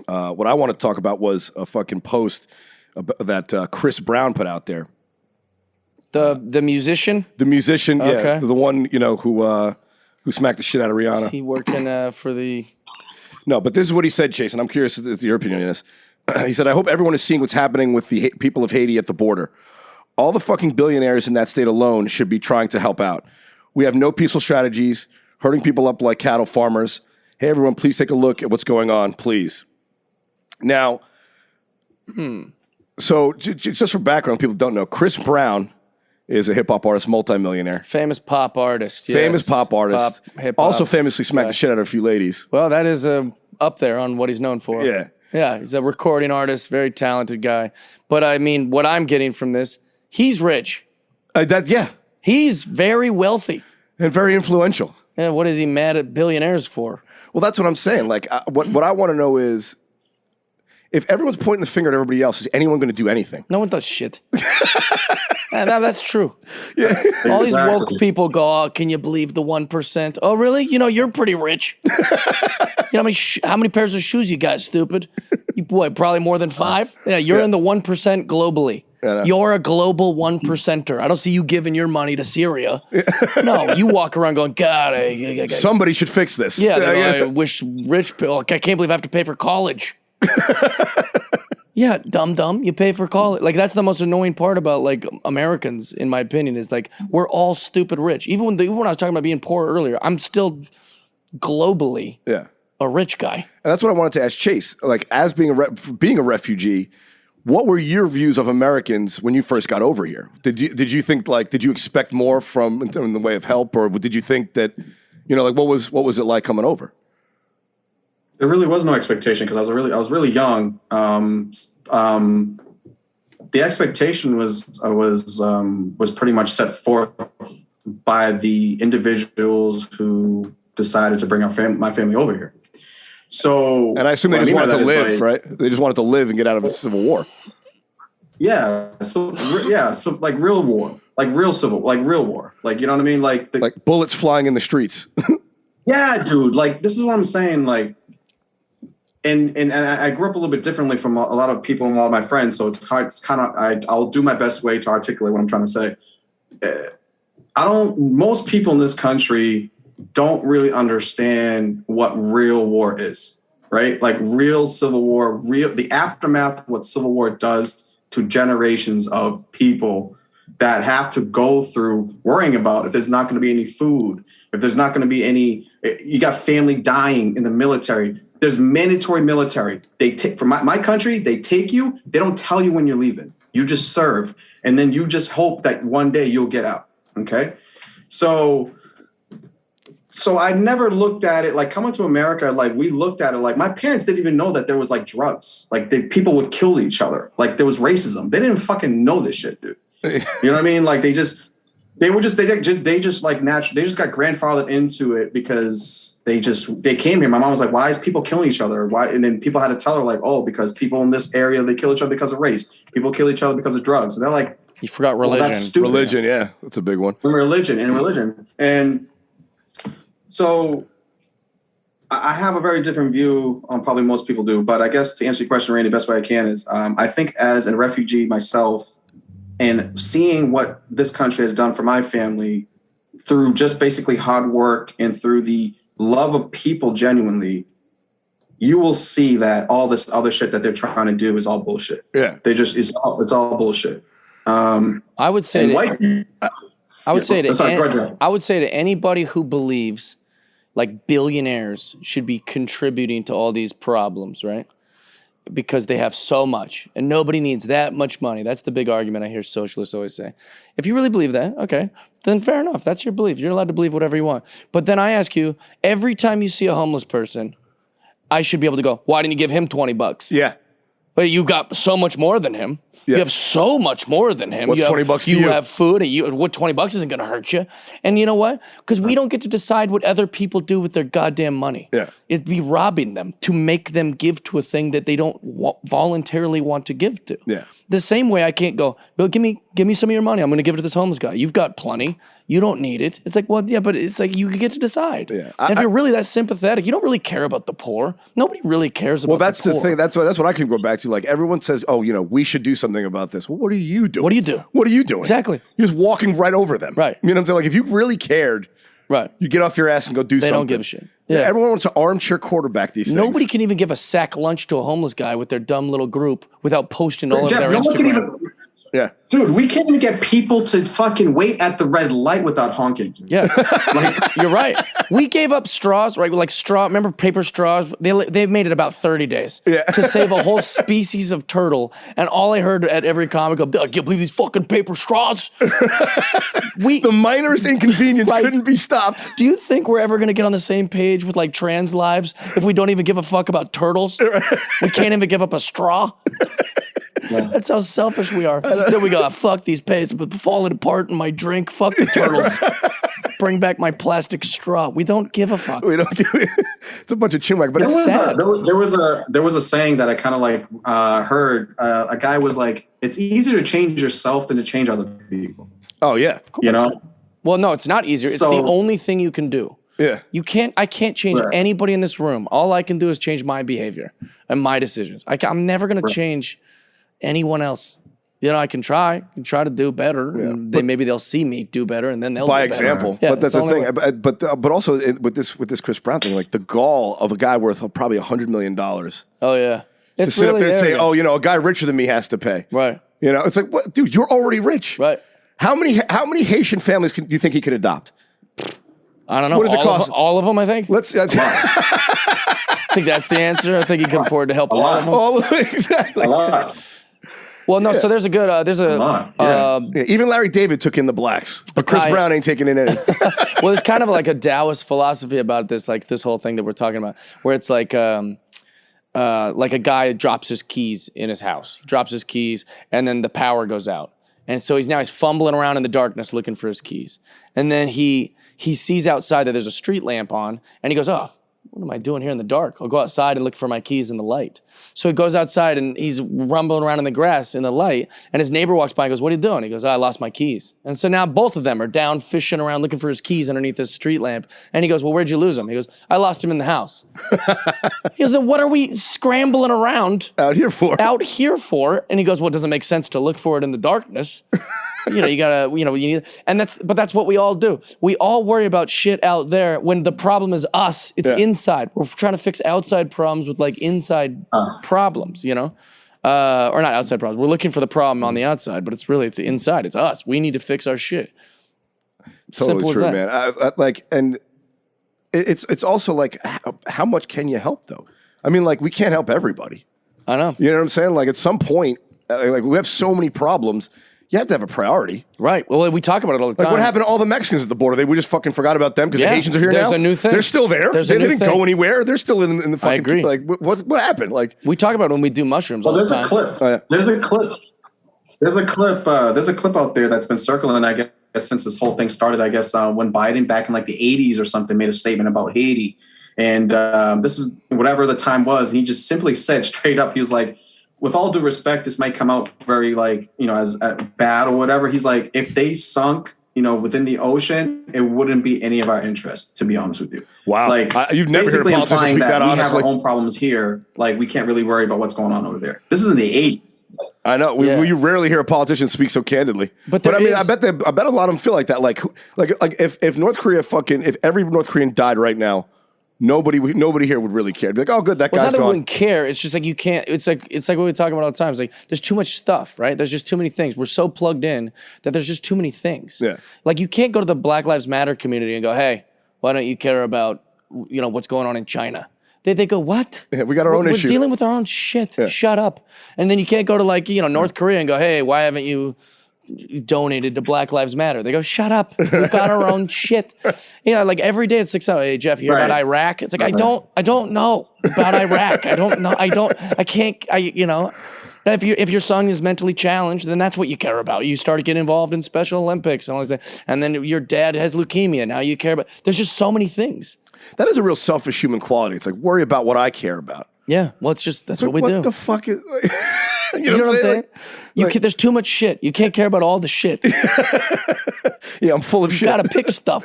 what I wanted to talk about was a fucking post that Chris Brown put out there. the musician, The musician, Okay. the one who smacked the shit out of Rihanna. is he working for the, No, but this is what he said, Chase, and I'm curious to your opinion on this. He said, I hope everyone is seeing what's happening with the people of Haiti at the border. All the fucking billionaires in that state alone should be trying to help out. We have no peaceful strategies, herding people up like cattle farmers. Hey, everyone, please take a look at what's going on, please. Now, so just for background, people don't know, Chris Brown is a hip-hop artist, multimillionaire. famous pop artist. Famous yes. pop artist. Hip-hop. Also famously smacked the shit out of a few ladies. Well, that is up there on what he's known for. Yeah. Yeah, he's a recording artist, very talented guy. But I mean, what I'm getting from this, he's rich. Yeah, He's very wealthy. and very influential. Yeah, what is he mad at billionaires for? Well, that's what I'm saying. Like, what I want to know is, if everyone's pointing the finger at everybody else, is anyone going to do anything? No one does shit. Yeah, that's true. Yeah. All these woke Exactly. people go, oh, can you believe the 1%? Oh, really? You know, you're pretty rich. You know how many pairs of shoes you got, stupid? You probably more than 5? Yeah, you're in the 1% globally. Yeah. You're a global 1%er. I don't see you giving your money to Syria. No, you walk around going, God, Somebody should fix this. yeah, I wish rich people, I can't believe I have to pay for college. Yeah, dumb. You pay for college. Like, that's the most annoying part about, like, Americans, in my opinion, is, like, we're all stupid rich. Even when I was talking about being poor earlier, I'm still globally Yeah. a rich guy. And that's what I wanted to ask Chase. Like, as being a refugee, what were your views of Americans when you first got over here? Did you think, like, did you expect more from in the way of help, or did you think that, like, what was it like coming over? There really was no expectation because I was really young. The expectation was pretty much set forth by the individuals who decided to bring my family over here. So, And I assume they what just I mean by wanted to that is, live, like, right? They just wanted to live and get out of a civil war. Yeah. So like real war, like real war. Like, you know what I mean? Like Like bullets flying in the streets. yeah, dude. Like, this is what I'm saying. Like, and I grew up a little bit differently from a lot of people and a lot of my friends. So it's hard. It's kind of, I'll do my best way to articulate what I'm trying to say. Most people in this country don't really understand what real war is, right? Like real civil war, the aftermath of what civil war does to generations of people that have to go through worrying about if there's not going to be any food, if there's not going to be any, you got family dying in the military. There's mandatory military. They take, from my country, they take you, they don't tell you when you're leaving. You just serve. And then you just hope that one day you'll get out. Okay. So I never looked at it like coming to America. Like, we looked at it like my parents didn't even know that there was like drugs. Like, people would kill each other. Like, there was racism. They didn't fucking know this shit, dude. You know what I mean? Like, they just got grandfathered into it because they came here. My mom was like, why is people killing each other? Why? And then people had to tell her like, oh, because people in this area, they kill each other because of race. People kill each other because of drugs. And they're like, You forgot religion. well, that's stupid. Religion, yeah, that's a big one. Religion. And so I have a very different view on probably most people do. But I guess to answer your question, Randy, the best way I can is I think as a refugee myself and seeing what this country has done for my family through just basically hard work and through the love of people genuinely, you will see that all this other shit that they're trying to do is all bullshit. Yeah. It's all bullshit. I would say I would say to anybody who believes like billionaires should be contributing to all these problems, right? Because they have so much and nobody needs that much money. That's the big argument I hear socialists always say. If you really believe that, okay, then fair enough. That's your belief. You're allowed to believe whatever you want. But then I ask you, every time you see a homeless person I should be able to go, why didn't you give him $20? Yeah. But you got so much more than him. Yeah. You have so much more than him. What's you have, $20 to you? You have food, and what $20 isn't going to hurt you. And you know what? Because we don't get to decide what other people do with their goddamn money. Yeah. It'd be robbing them to make them give to a thing that they don't voluntarily want to give to. Yeah. The same way I can't go, Bill, give me some of your money. I'm going to give it to this homeless guy. You've got plenty. You don't need it. It's like, well, yeah, but it's like you get to decide. Yeah. And if you're really that sympathetic, you don't really care about the poor. Nobody really cares about Well, that's the poor. the thing. That's what I can go back to. Like everyone says, oh, we should do something about this. Well, what are you doing? What do you do? What are you doing? Exactly. You're just walking right over them. Right. You know what I'm saying? Like if you really cared, Right. you get off your ass and go do something. They don't give a shit. Yeah. Yeah. Everyone wants to armchair quarterback these things. Nobody can even give a sack lunch to a homeless guy with their dumb little group without posting all over Jeff, their no one can Instagram. Yeah. Dude, we can't even get people to fucking wait at the red light without honking. Yeah, you're right. We gave up straws, right? Like straw. Remember paper straws? They made it about 30 days to save a whole species of turtle. And all I heard at every comic, I can't believe these fucking paper straws. The minorest inconvenience couldn't be stopped. Do you think we're ever going to get on the same page with like trans lives if we don't even give a fuck about turtles? We can't even give up a straw. Yeah. That's how selfish we are. Then we go, fuck these pages, but falling apart in my drink. Fuck the turtles. Bring back my plastic straw. We don't give a fuck. We don't give it's a bunch of chinwag, but it's sad. There was a saying that I kind of like heard. A guy was like, "It's easier to change yourself than to change other people." Oh yeah, you know. Well, no, it's not easier. It's the only thing you can do. Yeah. I can't change anybody in this room. All I can do is change my behavior and my decisions. I'm never going to change anyone else. I can try to do better. Yeah. And maybe they'll see me do better, and then they'll by do example. Yeah, but that's the thing. But also with this Chris Brown thing, like the gall of a guy worth probably $100 million. Oh yeah, to sit up there and say, "Oh, a guy richer than me has to pay." Right. It's like, what, dude? You're already rich. Right. How many Haitian families do you think he could adopt? I don't know. What does it cost? All of them, I think. I think that's the answer. I think he can afford to help all of them. All of them, exactly. A lot. Well, no. So there's Even Larry David took in the blacks, but Chris Brown ain't taking in any. Well, there's kind of like a Taoist philosophy about this, like this whole thing that we're talking about, where it's like a guy drops his keys in his house. He drops his keys, and then the power goes out, and so he's fumbling around in the darkness looking for his keys, and then he sees outside that there's a street lamp on, and he goes, "Oh, what am I doing here in the dark? I'll go outside and look for my keys in the light." So he goes outside and he's rumbling around in the grass in the light, and his neighbor walks by and goes, "What are you doing?" He goes, "I lost my keys." And so now both of them are down fishing around looking for his keys underneath this street lamp. And he goes, "Well, where'd you lose them?" He goes, "I lost them in the house." He goes, "Then what are we scrambling around out here for?" And he goes, "Well, it doesn't make sense to look for it in the darkness." You gotta, you need, and that's what we all do. We all worry about shit out there when the problem is us. It's inside. We're trying to fix outside problems with like inside problems, or not outside problems. We're looking for the problem on the outside, but it's inside. It's us. We need to fix our shit. Totally Simple true, as that. man. And it's also like, how much can you help though? I mean, like we can't help everybody. I know. You know what I'm saying? Like at some point, like we have so many problems. You have to have a priority. Right. Well, we talk about it all the time. Like what happened to all the Mexicans at the border? We just fucking forgot about them because the Haitians are here now? There's a new thing. They're still there. They didn't go anywhere. They're still in the fucking... I agree. Like, what happened? Like we talk about it when we do mushrooms all the time. There's a clip. There's a clip out there that's been circling, I guess, since this whole thing started, I guess, when Biden back in like the 80s or something made a statement about Haiti. And this is whatever the time was. And he just simply said straight up, he was like, with all due respect, this might come out very as bad or whatever. He's like, if they sunk, within the ocean, it wouldn't be any of our interest, to be honest with you. Wow. Like you've never heard a politician speak that honestly. We have our own problems here. Like we can't really worry about what's going on over there. This is in the 80s. I know. We rarely hear a politician speak so candidly. But I mean, I bet a lot of them feel like that. Like if North Korea if every North Korean died right now, nobody here would really care. Be like, oh, good, that guy's gone. It's not that we wouldn't care. It's just like you can't. It's like what we talk about all the time. It's like there's too much stuff, right? There's just too many things. We're so plugged in that there's just too many things. Yeah. Like you can't go to the Black Lives Matter community and go, hey, why don't you care about what's going on in China? They go, what? Yeah, we got our own issue. We're dealing with our own shit. Yeah. Shut up. And then you can't go to North Korea and go, hey, why haven't you donated to Black Lives Matter. They go, shut up. We've got our own shit. Like every day at 6 hours, hey, Jeff, you hear about Iraq? It's like, I don't know about Iraq. I don't know. I can't, if your son is mentally challenged, then that's what you care about. You start to get involved in Special Olympics and all that. And then your dad has leukemia. Now you care about, there's just so many things. That is a real selfish human quality. It's like, worry about what I care about. Yeah. Well, that's what we do. What the fuck is... You know what I'm saying? There's too much shit. You can't care about all the shit. Yeah, I'm full of shit. You got to pick stuff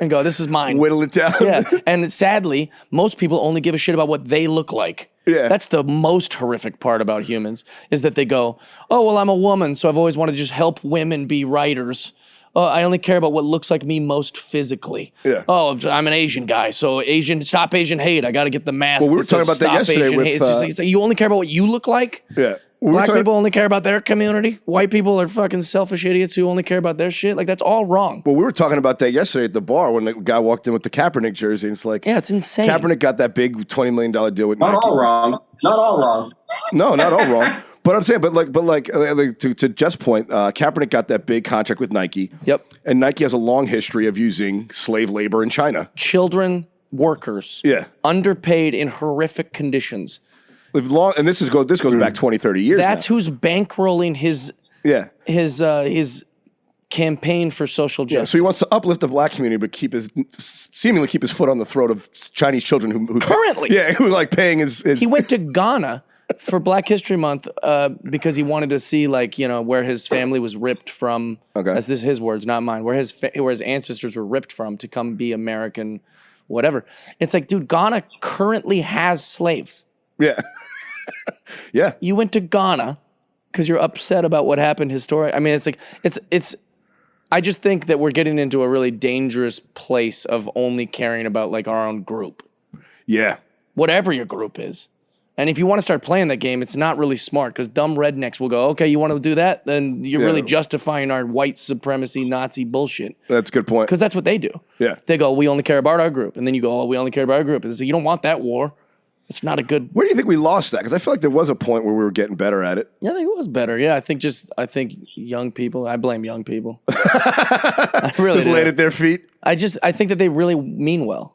and go, this is mine. Whittle it down. Yeah. And sadly, most people only give a shit about what they look like. Yeah. That's the most horrific part about humans, is that they go, oh, well, I'm a woman, so I've always wanted to just help women be writers. Oh, I only care about what looks like me most physically. Yeah. Oh, I'm an Asian guy, so stop Asian hate. I got to get the mask. Well, we were talking about that yesterday with... It's just like, you only care about what you look like? Yeah. Black people only care about their community. White people are fucking selfish idiots who only care about their shit. Like, that's all wrong. Well, we were talking about that yesterday at the bar when the guy walked in with the Kaepernick jersey. And it's like... Yeah, it's insane. Kaepernick got that big $20 million deal with Not Nike. all wrong. Not all wrong. No, not all wrong. But I'm saying, to Jeff's point, Kaepernick got that big contract with Nike. Yep. And Nike has a long history of using slave labor in China. Children, workers. Yeah. Underpaid in horrific conditions. And this goes back 20, 30 years That's now. Who's bankrolling his campaign for social justice. Yeah, so he wants to uplift the black community, but seemingly keep his foot on the throat of Chinese children who currently, who like paying his. He went to Ghana for Black History Month because he wanted to see where his family was ripped from. Okay, this is his words, not mine. Where his ancestors were ripped from to come be American, whatever. It's like, dude, Ghana currently has slaves. Yeah, yeah. You went to Ghana because you're upset about what happened historically. I mean, it's like it's. I just think that we're getting into a really dangerous place of only caring about our own group. Yeah. Whatever your group is. And if you want to start playing that game, it's not really smart because dumb rednecks will go, okay, you want to do that? Then you're really justifying our white supremacy Nazi bullshit. That's a good point. Because that's what they do. Yeah. They go, we only care about our group. And then you go, oh, we only care about our group. And it's like, you don't want that war. It's not a good... Where do you think we lost that? Because I feel like there was a point where we were getting better at it. Yeah, I think it was better. Yeah, I think young people... I blame young people. I really just laid at their feet? I think that they really mean well.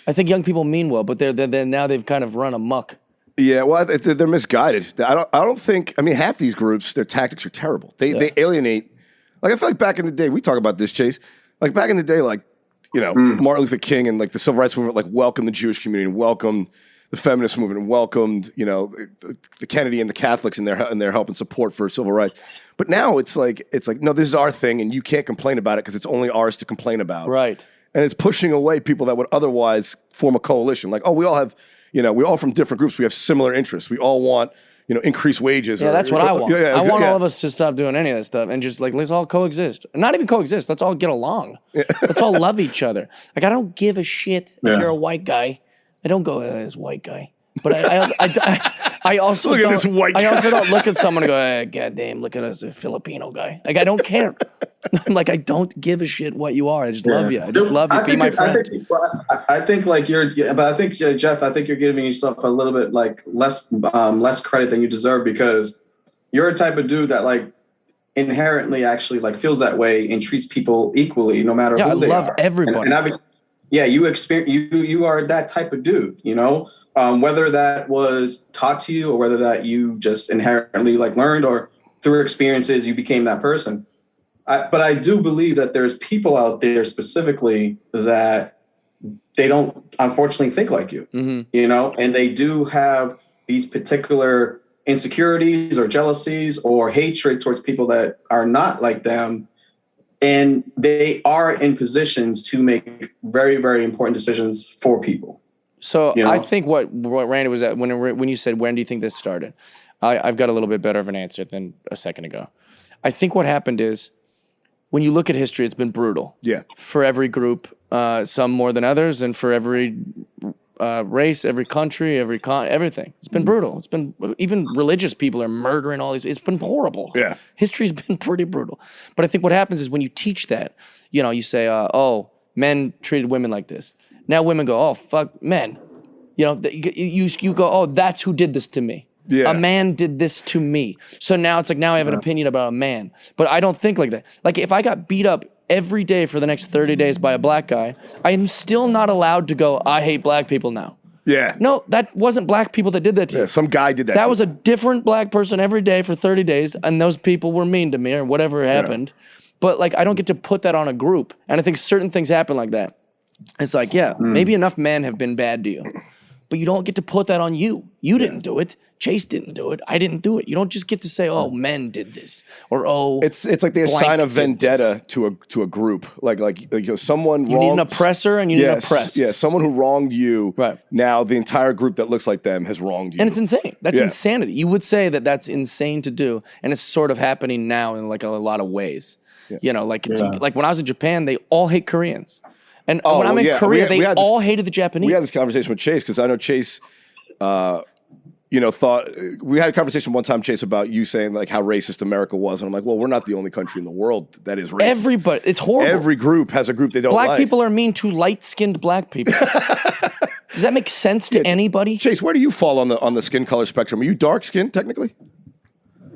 I think young people mean well, but they're now they've kind of run amok. Yeah, well, they're misguided. I don't think... I mean, half these groups, their tactics are terrible. They alienate... I feel like back in the day, we talk about this, Chase. Like, back in the day, Martin Luther King and the Civil Rights Movement, welcomed the Jewish community and welcomed the feminist movement and welcomed, the Kennedy and the Catholics and their help and support for civil rights. But now it's like, no, this is our thing and you can't complain about it because it's only ours to complain about. Right. And it's pushing away people that would otherwise form a coalition. Like, oh, we all have, we all from different groups. We have similar interests. We all want, increased wages. Yeah, that's what I want. Yeah, I want all of us to stop doing any of that stuff and just let's all coexist. Not even coexist. Let's all get along. Yeah. Let's all love each other. I don't give a shit if you're a white guy. I don't go, this white guy. But I also look don't, at this white guy. I also don't look at someone and go, hey, goddamn, look at us, a Filipino guy. I don't care. I don't give a shit what you are. I just love you. I just love you. Be my friend. I think Jeff, I think you're giving yourself a little bit less credit than you deserve because you're a type of dude that inherently actually feels that way and treats people equally no matter who they are. I love everybody. You are that type of dude, whether that was taught to you or whether that you just inherently learned or through experiences you became that person. But I do believe that there's people out there specifically that they don't unfortunately think like you, and they do have these particular insecurities or jealousies or hatred towards people that are not like them. And they are in positions to make very, very important decisions for people. So I think what Randy was at when you said, when do you think this started? I've got a little bit better of an answer than a second ago. I think what happened is when you look at history, it's been brutal. Yeah. For every group, some more than others, and for every race, every country, everything. It's been brutal. It's been, even religious people are murdering all these. It's been horrible. Yeah. History's been pretty brutal. But I think what happens is when you teach that, you say, oh, men treated women like this. Now women go, oh, fuck men. You go, oh, that's who did this to me. Yeah. A man did this to me. So now it's like, now I have an opinion about a man. But I don't think like that. Like if I got beat up every day for the next 30 days by a black guy, I am still not allowed to go, I hate black people now. Yeah. No, that wasn't black people that did that to you. Some guy did that. That was a different black person every day for 30 days, and those people were mean to me or whatever happened. But like, I don't get to put that on a group. And I think certain things happen like that. It's like, maybe enough men have been bad to you, but you don't get to put that on you. You didn't do it. Chase didn't do it. I didn't do it. You don't just get to say, "Oh, men did this," or "Oh." It's like they assign a vendetta to a group. Like someone you need an oppressor and you need an oppressed. Yeah, someone who wronged you. Right. Now the entire group that looks like them has wronged you, and it's insane. That's insanity. You would say that that's insane to do, and it's sort of happening now in like a lot of ways. Yeah. You know, like when I was in Japan, they all hate Koreans. And when I'm in Korea, they all hated the Japanese. We had this conversation with Chase because I know Chase, thought we had a conversation one time, Chase, about you saying like how racist America was, and I'm like, well, we're not the only country in the world that is racist. Everybody, it's horrible. Every group has a group they don't like. Black people are mean to light-skinned black people. Does that make sense to anybody? Chase, where do you fall on the skin color spectrum? Are you dark skinned technically?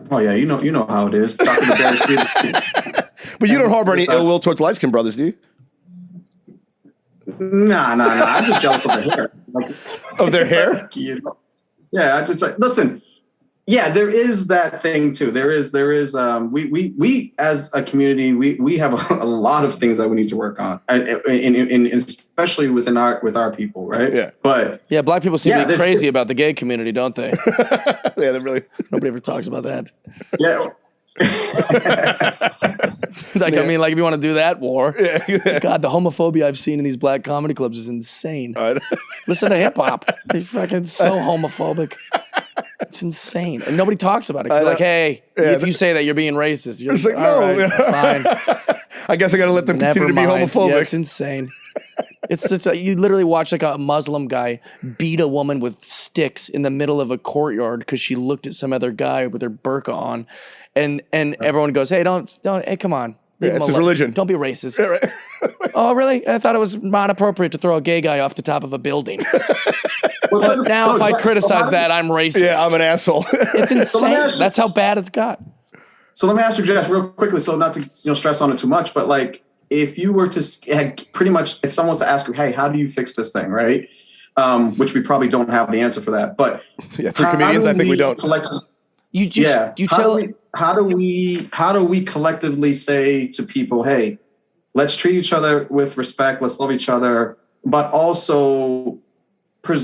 Oh yeah, you know how it is. Talking to Barry Sweet. But you don't harbor any ill will towards light skinned brothers, do you? Nah. I'm just jealous of their hair. Like, of their hair? Yeah, I just like listen. Yeah, there is that thing too. There is. We as a community, we have a lot of things that we need to work on, and especially with our people, right? Yeah. But black people seem to be crazy about the gay community, don't they? Yeah, they really. Nobody ever talks about that. Yeah. I mean, like if you want to do that war, God, the homophobia I've seen in these black comedy clubs is insane. Listen to hip hop; they're fucking so homophobic. It's insane, and nobody talks about it. They're like, hey, if you say that, you're being racist. You're like, all no, right, fine. I guess I got to let them continue to be homophobic. Yeah, it's insane. You literally watch like a Muslim guy beat a woman with sticks in the middle of a courtyard because she looked at some other guy with her burqa on, and everyone goes, "Hey, don't, hey, come on, it's his religion. Don't be racist." Yeah, right. Oh, really? I thought it was not appropriate to throw a gay guy off the top of a building. But now, if I criticize that, I'm racist. Yeah, I'm an assoul. It's insane. That's how bad it's got. So let me ask you, Jeff, real quickly, so not to stress on it too much, but like, if you were to pretty much, if someone was to ask you, hey, how do you fix this thing, right? Which we probably don't have the answer for that, but for comedians, I think we don't. How do we collectively say to people, hey, let's treat each other with respect, let's love each other, but also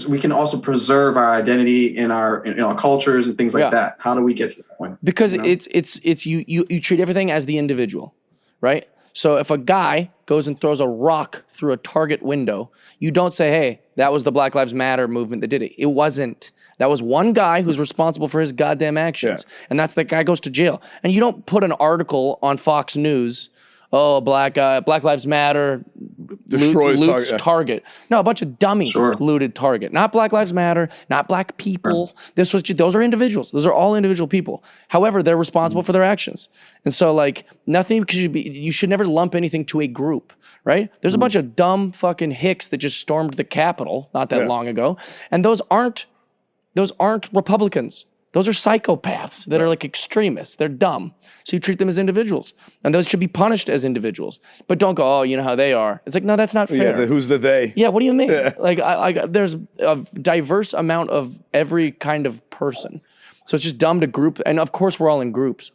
we can also preserve our identity in our cultures and things like that. How do we get to that point? Because it's you treat everything as the individual, right? So if a guy goes and throws a rock through a Target window, you don't say, hey, that was the Black Lives Matter movement that did it. It wasn't. That was one guy who's responsible for his goddamn actions. Yeah. And that's the guy goes to jail. And you don't put an article on Fox News, oh, Black Lives Matter loots Target. No, a bunch of dummies looted Target. Not Black Lives Matter, not black people. Those are individuals. Those are all individual people. However, they're responsible for their actions. And so like nothing, because you should never lump anything to a group, right? There's a bunch of dumb fucking hicks that just stormed the Capitol not that long ago. And those aren't Republicans. Those are psychopaths that are like extremists. They're dumb. So you treat them as individuals. And those should be punished as individuals. But don't go, oh, you know how they are. It's like, no, that's not fair. Yeah, who's the they? Yeah, what do you mean? Yeah. Like, there's a diverse amount of every kind of person. So it's just dumb to group. And of course we're all in groups.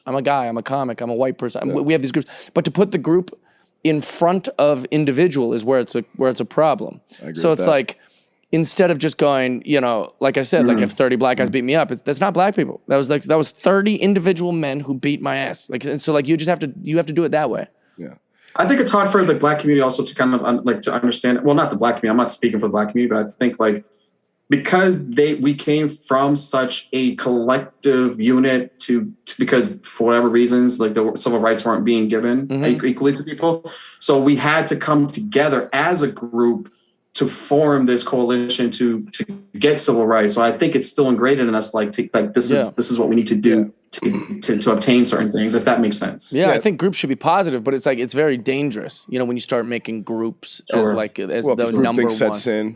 I'm a guy, I'm a comic, I'm a white person. We have these groups. But to put the group in front of individual is where it's a problem. I agree so with it's that. like, instead of just going, like I said, like if 30 black guys beat me up, that's not black people. That was 30 individual men who beat my ass. Like, and so like you have to do it that way. Yeah. I think it's hard for the black community also to kind of like to understand. Well, not the black community. I'm not speaking for the black community, but I think like because we came from such a collective unit because for whatever reasons, like the civil rights weren't being given equally to people. So we had to come together as a group to form this coalition to get civil rights. So I think it's still ingrained in us, this is what we need to do to obtain certain things, if that makes sense. Yeah, I think groups should be positive, but it's like it's very dangerous, when you start making groups as the number one. Sets in,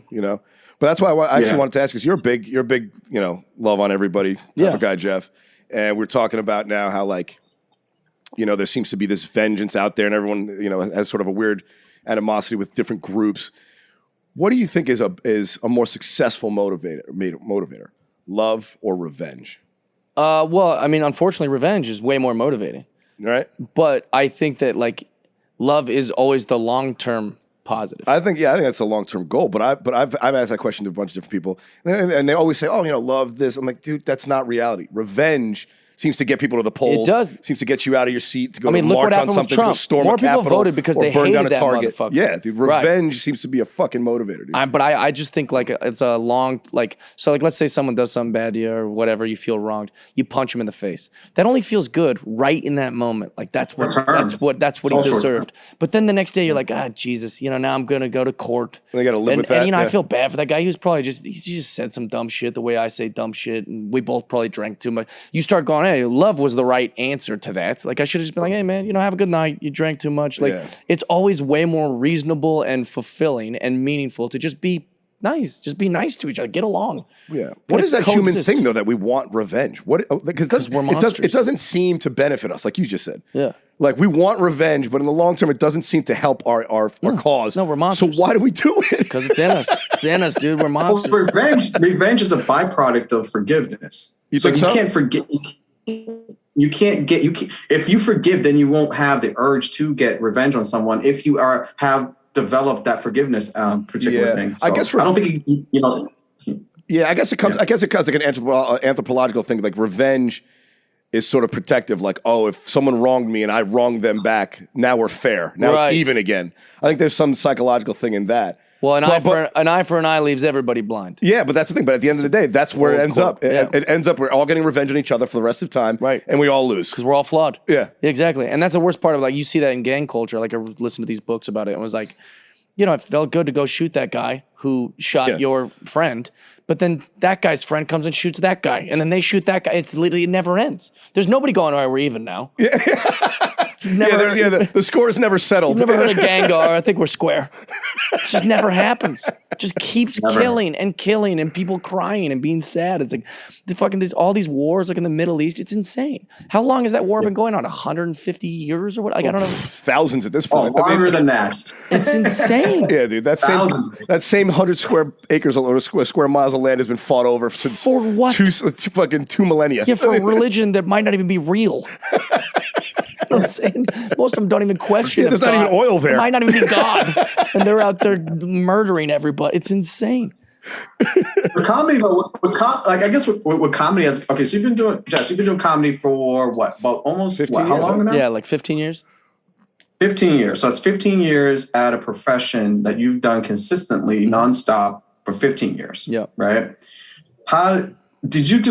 But that's why I actually wanted to ask, because you're a big, love on everybody type of guy, Jeff. And we're talking about now how, like, there seems to be this vengeance out there, and everyone, has sort of a weird animosity with different groups. What do you think is a more successful motivator? Love or revenge? Well, I mean, unfortunately, revenge is way more motivating. Right. But I think that, like, love is always the long-term positive. I think that's a long-term goal. But I've asked that question to a bunch of different people, and they always say, "Oh, love this." I'm like, dude, that's not reality. Revenge seems to get people to the polls. It does. Seems to get you out of your seat to go look march what on happened something, with Trump. to go storm More a Capitol, people voted because or they burn down hated a that Target. motherfucker. Yeah, dude, revenge seems to be a fucking motivator, dude. But I just think, like, it's a long, like, so, like, let's say someone does something bad to you or whatever, you feel wronged, you punch them in the face. That only feels good right in that moment. Like, that's what he deserved. But then the next day you're like, Jesus, now I'm gonna go to court. And they got to live with that. And I feel bad for that guy. He was probably he just said some dumb shit the way I say dumb shit, and we both probably drank too much. You start going, hey, love was the right answer to that. Like, I should have just been like, hey man, have a good night. You drank too much. Like, it's always way more reasonable and fulfilling and meaningful to just be nice. Just be nice to each other. Get along. Yeah. What is that human thing though that we want revenge? Because we're monsters. It doesn't seem to benefit us, like you just said. Yeah. Like, we want revenge, but in the long term, it doesn't seem to help our cause. No, we're monsters. So why do we do it? Because it's in us. It's in us, dude. We're monsters. Well, revenge is a byproduct of forgiveness. You think so? You can't forget. You can't if you forgive, then you won't have the urge to get revenge on someone if you have developed that forgiveness particular thing. So I guess I don't think Yeah, I guess it comes like an anthropological thing. Like, revenge is sort of protective. Like, oh, if someone wronged me and I wronged them back, now we're fair. Now it's even again. I think there's some psychological thing in that. Well, an eye for an eye leaves everybody blind. Yeah, but that's the thing. But at the end of the day, that's where it ends up. It ends up we're all getting revenge on each other for the rest of time, right? And we all lose because we're all flawed. Yeah, exactly. And that's the worst part of, like, you see that in gang culture. Like, I listened to these books about it and was like, it felt good to go shoot that guy who shot your friend, but then that guy's friend comes and shoots that guy, and then they shoot that guy. It never ends. There's nobody going, all right, we're even now. The score is never settled. You've never heard of gang go, I think we're square. It just never happens. It just keeps killing and people crying and being sad. It's like all these wars, like in the Middle East. It's insane. How long has that war been going on? 150 years or what? Like, I don't know. Thousands at this point. Longer than that. It's insane. Yeah, dude. That same 100 square acres or square miles of land has been fought over since for what? Two millennia. Yeah, for a religion that might not even be real. You know what I'm saying? Most of them don't even question. There's not even oil there. It might not even be God, and they're out there murdering everybody. It's insane. For comedy, though, I guess with comedy, so you've been doing comedy for what? About almost 15 years, how long now? Yeah, like 15 years. 15 years. So it's 15 years at a profession that you've done consistently, nonstop for 15 years. Yeah. Right. How did you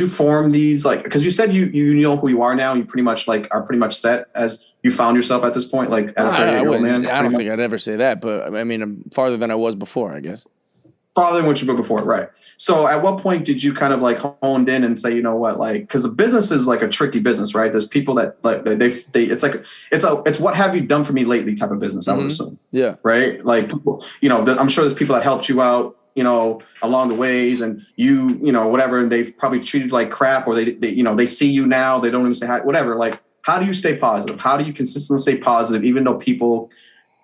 form these, like, because you said you know who you are now, you pretty much are pretty much set as you found yourself at this point, like at a 38-year-old man? I don't think I'd ever say that, but I mean, I'm farther than I was before, I guess. Farther than what you were before, right? So at what point did you kind of like honed in and say, you know what, like, because the business is like a tricky business, right? There's people that like it's what have you done for me lately type of business, I would assume. Yeah. Right. Like, I'm sure there's people that helped you out, along the ways, and whatever, and they've probably treated like crap, or they see you now, they don't even say hi, whatever. Like, how do you stay positive? How do you consistently stay positive, even though people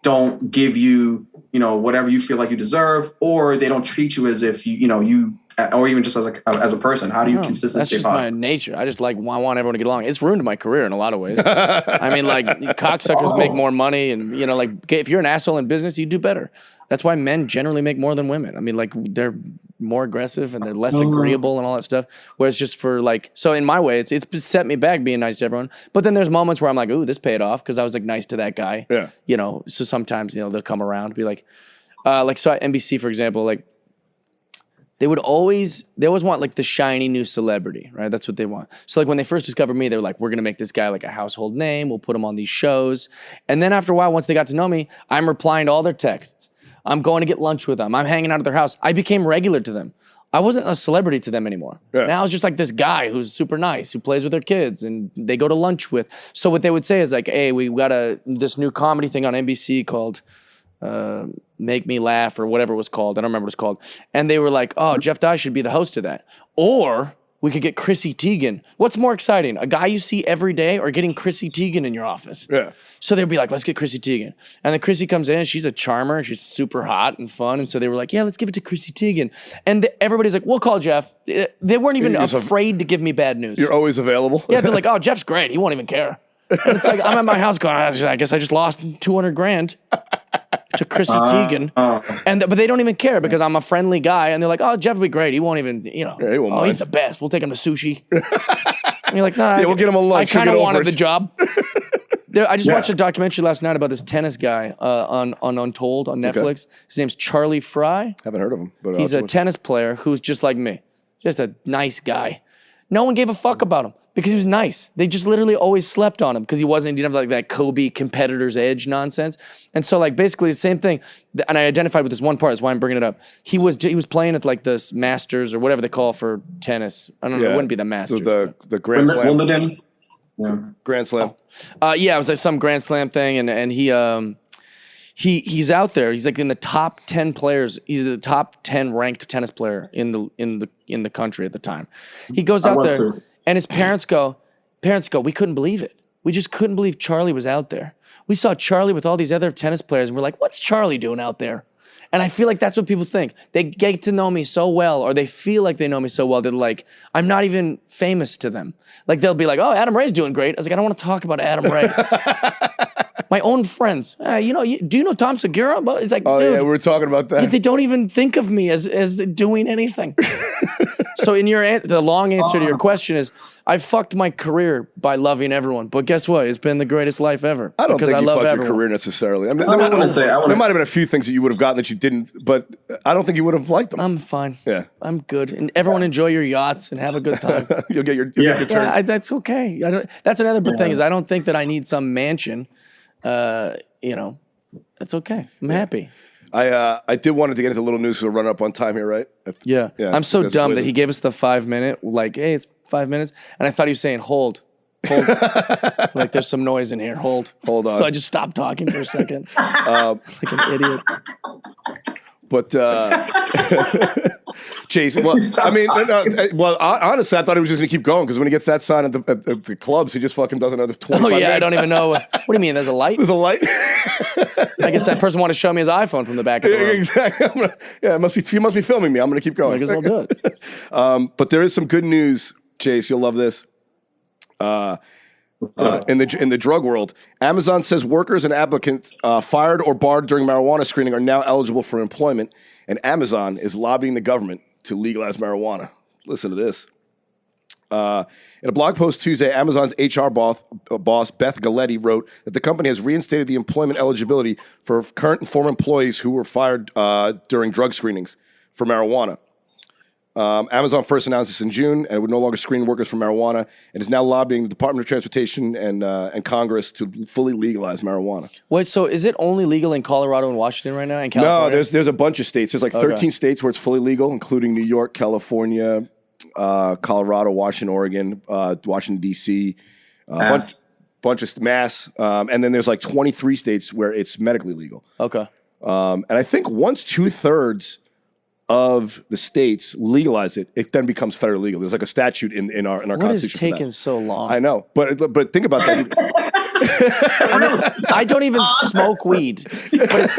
don't give you, whatever you feel like you deserve, or they don't treat you as if you or even just as a person? How do you consistently stay positive? That's just my nature. I want everyone to get along. It's ruined my career in a lot of ways. I mean, like, cocksuckers make more money, and like, if you're an asshole in business, you do better. That's why men generally make more than women. I mean, like, they're more aggressive and they're less agreeable and all that stuff. Whereas just for so in my way, it's set me back being nice to everyone. But then there's moments where I'm like, ooh, this paid off because I was like nice to that guy. Yeah. So sometimes, they'll come around and be like so at NBC, for example, like, they always want like the shiny new celebrity, right? That's what they want. So like when they first discovered me, they were like, we're going to make this guy like a household name. We'll put him on these shows. And then after a while, once they got to know me, I'm replying to all their texts. I'm going to get lunch with them. I'm hanging out at their house. I became regular to them. I wasn't a celebrity to them anymore. Yeah. Now it's just like this guy who's super nice, who plays with their kids and they go to lunch with. So what they would say is like, hey, we got this new comedy thing on NBC called Make Me Laugh or whatever it was called. I don't remember what it's called. And they were like, oh, Jeff Dye should be the host of that. Or we could get Chrissy Teigen. What's more exciting, a guy you see every day or getting Chrissy Teigen in your office? Yeah. So they'd be like, let's get Chrissy Teigen. And then Chrissy comes in, she's a charmer, she's super hot and fun. And so they were like, yeah, let's give it to Chrissy Teigen. And everybody's like, we'll call Jeff. They weren't even afraid to give me bad news. You're always available. Yeah, they're like, oh, Jeff's great. He won't even care. And it's like, I'm at my house going, I guess I just lost $200,000 to Chrissy Teigen. But they don't even care because I'm a friendly guy. And they're like, oh, Jeff would be great. He won't even, Yeah, he won't mind. He's the best. We'll take him to sushi. And you're like, nah. Yeah, we'll get him a lunch. I kind of wanted the job. I just watched a documentary last night about this tennis guy on Untold on Netflix. Okay. His name's Charlie Fry. Haven't heard of him. But He's a tennis player who's just like me. Just a nice guy. No one gave a fuck about him because he was nice. They just literally always slept on him because he didn't have like that Kobe competitor's edge nonsense. And so like basically the same thing. And I identified with this one part. That's why I'm bringing it up. He was playing at like this Masters or whatever they call for tennis. I don't know. It wouldn't be the Masters. The Grand Slam. Wimbledon. Yeah. Grand Slam. Yeah, it was like some Grand Slam thing, and he's out there. He's like in the top 10 players. He's the top 10 ranked tennis player in the country at the time. He goes out there, and his parents go, we couldn't believe it. We just couldn't believe Charlie was out there. We saw Charlie with all these other tennis players, and we're like, what's Charlie doing out there? And I feel like that's what people think. They get to know me so well, or they feel like they know me so well, they're like, I'm not even famous to them. Like, they'll be like, oh, Adam Ray's doing great. I was like, I don't want to talk about Adam Ray. My own friends. Do you know Tom Segura? But it's like, Oh, dude, yeah, we were talking about that. they don't even think of me as doing anything. So the long answer to your question is, I fucked my career by loving everyone. But guess what? It's been the greatest life ever. I don't think you fucked everyone. your career necessarily. I mean, I there wouldn't- might have been a few things that you would have gotten that you didn't, but I don't think you would have liked them. I'm fine. Yeah. I'm good. And everyone enjoy your yachts and have a good time. You'll get your turn. Yeah, that's okay. That's another thing is I don't think that I need some mansion. That's okay. I'm happy. I did want to get into a little news because we're running up on time here, right? Yeah. I'm so that's dumb that clearly- he gave us the 5 minute, like, hey, it's 5 minutes. And I thought he was saying hold. Like there's some noise in here. Hold on. So I just stopped talking for a second. Like an idiot. But Chase, well, I mean, honestly, I thought he was just going to keep going because when he gets that sign at the clubs, he just fucking does another 25 Oh, yeah, minutes. I don't even know. What do you mean? There's a light? There's a light? I guess that person wanted to show me his iPhone from the back of the room. Exactly. He must be filming me. I'm going to keep going. I guess I'll do it. But there is some good news, Chase. You'll love this. In the drug world, Amazon says workers and applicants fired or barred during marijuana screening are now eligible for employment, and Amazon is lobbying the government to legalize marijuana. Listen to this. In a blog post Tuesday, Amazon's HR boss Beth Galetti wrote that the company has reinstated the employment eligibility for current and former employees who were fired during drug screenings for marijuana. Amazon first announced this in June, and it would no longer screen workers for marijuana, and is now lobbying the Department of Transportation and Congress to fully legalize marijuana. Wait, so is it only legal in Colorado and Washington right now? In California? No, there's a bunch of states. There's like 13 states where it's fully legal, including New York, California, Colorado, Washington, Oregon, Washington D.C., bunch of Mass, and then there's like 23 states where it's medically legal. Okay. And I think once 2/3 of the states legalize it, it then becomes federally legal. There's like a statute in our What is constitution. taking so long? I know, but think about that. I don't even smoke weed, but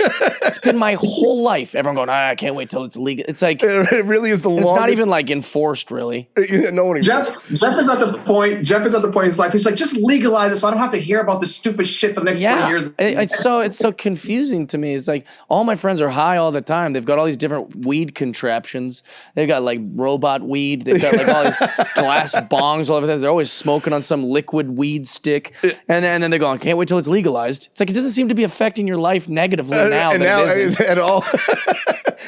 it's been my whole life. Everyone going, I can't wait till it's legal. It's like It really is the it's longest. not even like enforced, really. No one. Jeff is at the point. Jeff is at the point in his life. He's like, just legalize it, so I don't have to hear about this stupid shit for the next 20 years. It's so confusing to me. It's like all my friends are high all the time. They've got all these different weed contraptions. They've got like robot weed. They've got like all these glass bongs all over there. They're always smoking on some liquid weed stick, and then they're going, can't wait till it's legalized. It's like it doesn't seem to be affecting your life negatively now. And than now it isn't. at all.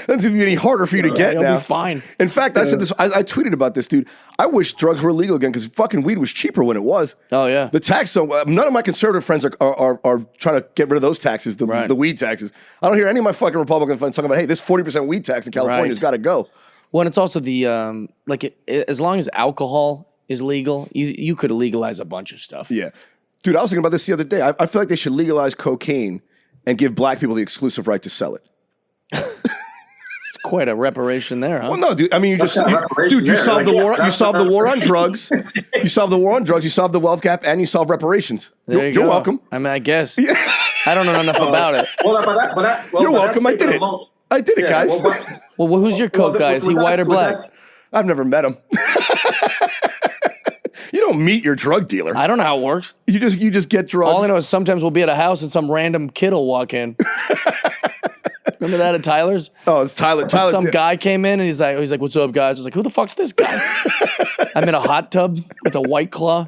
Doesn't seem to be any harder for you to get You'll now. be fine. In fact, I said this. I tweeted about this, dude. I wish drugs were illegal again because fucking weed was cheaper when it was. Oh yeah. The tax. So none of my conservative friends are trying to get rid of those taxes, the weed taxes. I don't hear any of my fucking Republican friends talking about, hey, this 40% weed tax in California has got to go. Well, and it's also the as long as alcohol is legal, you could legalize a bunch of stuff. Yeah. Dude, I was thinking about this the other day. I feel like they should legalize cocaine and give black people the exclusive right to sell it. It's quite a reparation there, huh? Well, no, dude. I mean, you That's just, not reparation you there. solve the Like, war. yeah, You that's solve the not war on drugs. You solve the war on drugs. You solve the wealth gap, and you solve reparations. There You're go. welcome. I mean, I guess. I don't know enough about it. Well, You're welcome. I did it. I did it, guys. Well, who's your coke guy? Is he white or black? I've never met him. You don't meet your drug dealer. I don't know how it works. You just get drugs. All I know is sometimes we'll be at a house and some random kid will walk in. Remember that at Tyler's? Oh, it's Tyler. Tyler. Some guy came in and he's like, "What's up, guys?" I was like, "Who the fuck's this guy?" I'm in a hot tub with a White Claw,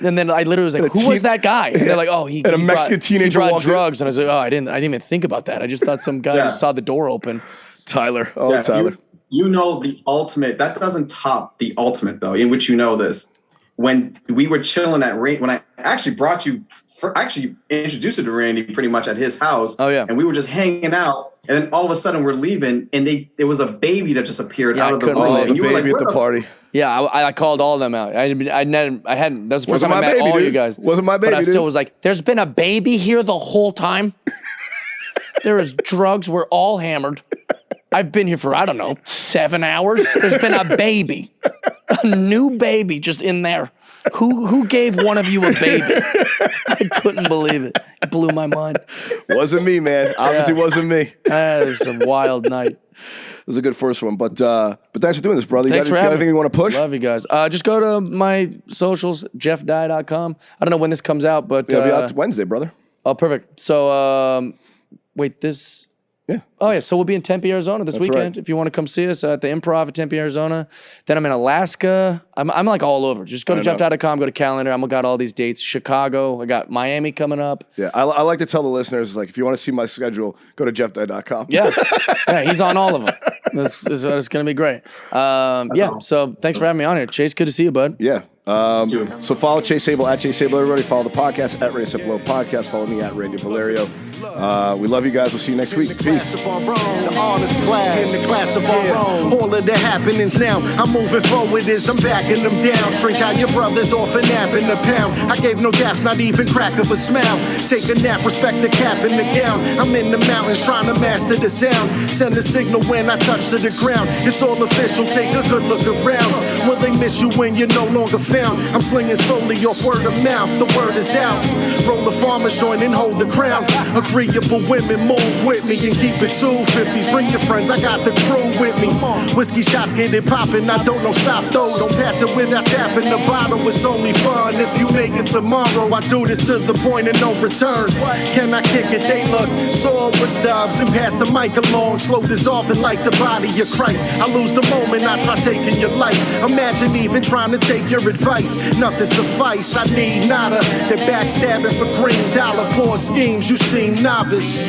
and then I literally was like, "Who was that guy?" And they're like, "Oh, he." And a he Mexican brought, teenager he brought walked in. drugs, and I was like, "Oh, I didn't even think about that. I just thought some guy just saw the door open." Tyler. Oh, Tyler. You know the ultimate. That doesn't top the ultimate though. In which you know this. When we were chilling at Randy, when I actually brought you, actually introduced you to Randy pretty much at his house. Oh yeah. And we were just hanging out, and then all of a sudden we're leaving, and there was a baby that just appeared out of the room. Oh, the and you were baby like, at the party. Yeah, I called all of them out. I hadn't. That was the first Wasn't time I my met baby, all dude. you guys. Wasn't my baby, But I still dude. was like, "There's been a baby here the whole time. There is drugs. We're all hammered. I've been here for, I don't know, 7 hours. There's been a baby, a new baby just in there. Who gave one of you a baby?" I couldn't believe it. It blew my mind. Wasn't me, man. Obviously, wasn't me. That was a wild night. It was a good first one, but thanks for doing this, brother. Thanks for got having anything you want to push? Love you guys. Just go to my socials, jeffdye.com. I don't know when this comes out, but It'll be out Wednesday, brother. oh, perfect. So wait, this. Yeah. Oh yeah, so we'll be in Tempe, Arizona this weekend. right. If you want to come see us at the Improv at Tempe, Arizona. Then I'm in Alaska. I'm like all over. Just go to jeffdye.com, go to calendar. I'm got all these dates. Chicago. I got Miami coming up. Yeah, I like to tell the listeners, like, if you want to see my schedule, go to jeffdye.com. Yeah, yeah, he's on all of them. It's gonna be great. Yeah. So thanks for having me on here, Chase. Good to see you, bud. Yeah. So follow Chase Sable at Chase Sable. Everybody follow the podcast at Race Up Low Podcast. Follow me at Randy Valerio. We love you guys. We'll see you next week. Peace. Of our own, the honest class, in the class of our own. All of the happenings now, I'm moving forward as I'm backing them down. Strange how your brother's off a nap in the pound. I gave no gaps, not even crack of a smile. Take a nap, respect the cap and the gown. I'm in the mountains trying to master the sound. Send a signal when I touch to the ground. It's all official, take a good look around. Will they miss you when you're no longer found? I'm slinging solely off word of mouth, the word is out. Roll the farmer's joint and hold the crown. Agreeable women move with me and keep it 250s. Bring your friends, I got the crew with me. Whiskey shots get it poppin', I don't know stop though. Don't pass it without tapping the bottle. It's only fun if you make it tomorrow. I do this to the point of no return. Can I kick it? They look sore was dubs and pass the mic along. Slow dissolving like the body of Christ. I lose the moment I try taking your life. Imagine even trying to take your advice. Nothing suffice, I need nada. They're backstabbing for green dollar. Poor schemes, you seem novice.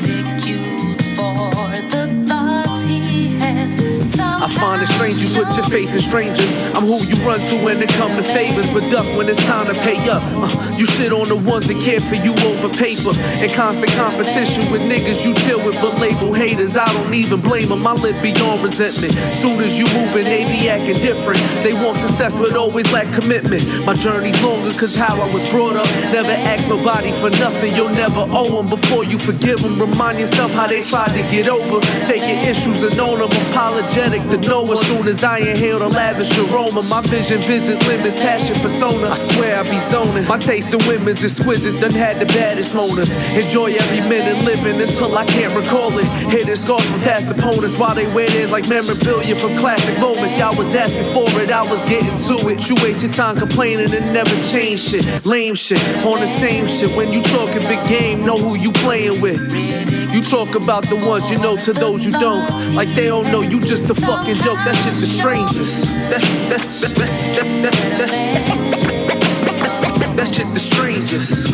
I find it strange you put your faith in strangers. I'm who you run to when it come to favors, but duck when it's time to pay up. You shit on the ones that care for you over paper. In constant competition with niggas you chill with, but label haters. I don't even blame them. I live beyond resentment. Soon as you moving, they be acting different. They want success, but always lack commitment. My journey's longer, cause how I was brought up. Never ask nobody for nothing. You'll never owe them before you forgive them. Remind yourself how they tried to get over. Taking issues and own them. Apologetic to know as soon as I inhale the lavish aroma. My vision visit limits, passion persona. I swear I be zoning. My taste in women's exquisite, done had the baddest moaners. Enjoy every minute living until I can't recall it. Hidden scars from past opponents while they wear theirs like memorabilia from classic moments. Y'all was asking for it, I was getting to it. You waste your time complaining and never change shit. Lame shit, on the same shit. When you talking big game, know who you playing with. You talk about the ones you know to those you don't. Like they don't know you just a fucking joke. That shit the strangest. That shit the strangest.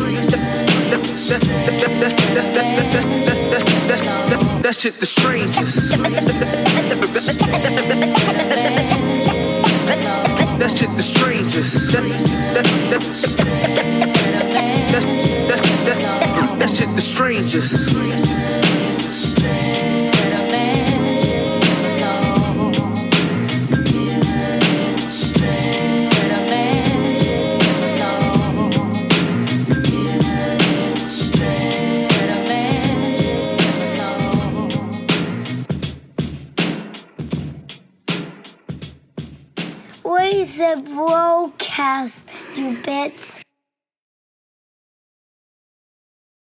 That shit the strangest. That shit the strangest. That shit the strangest. He said broadcast, you bitch.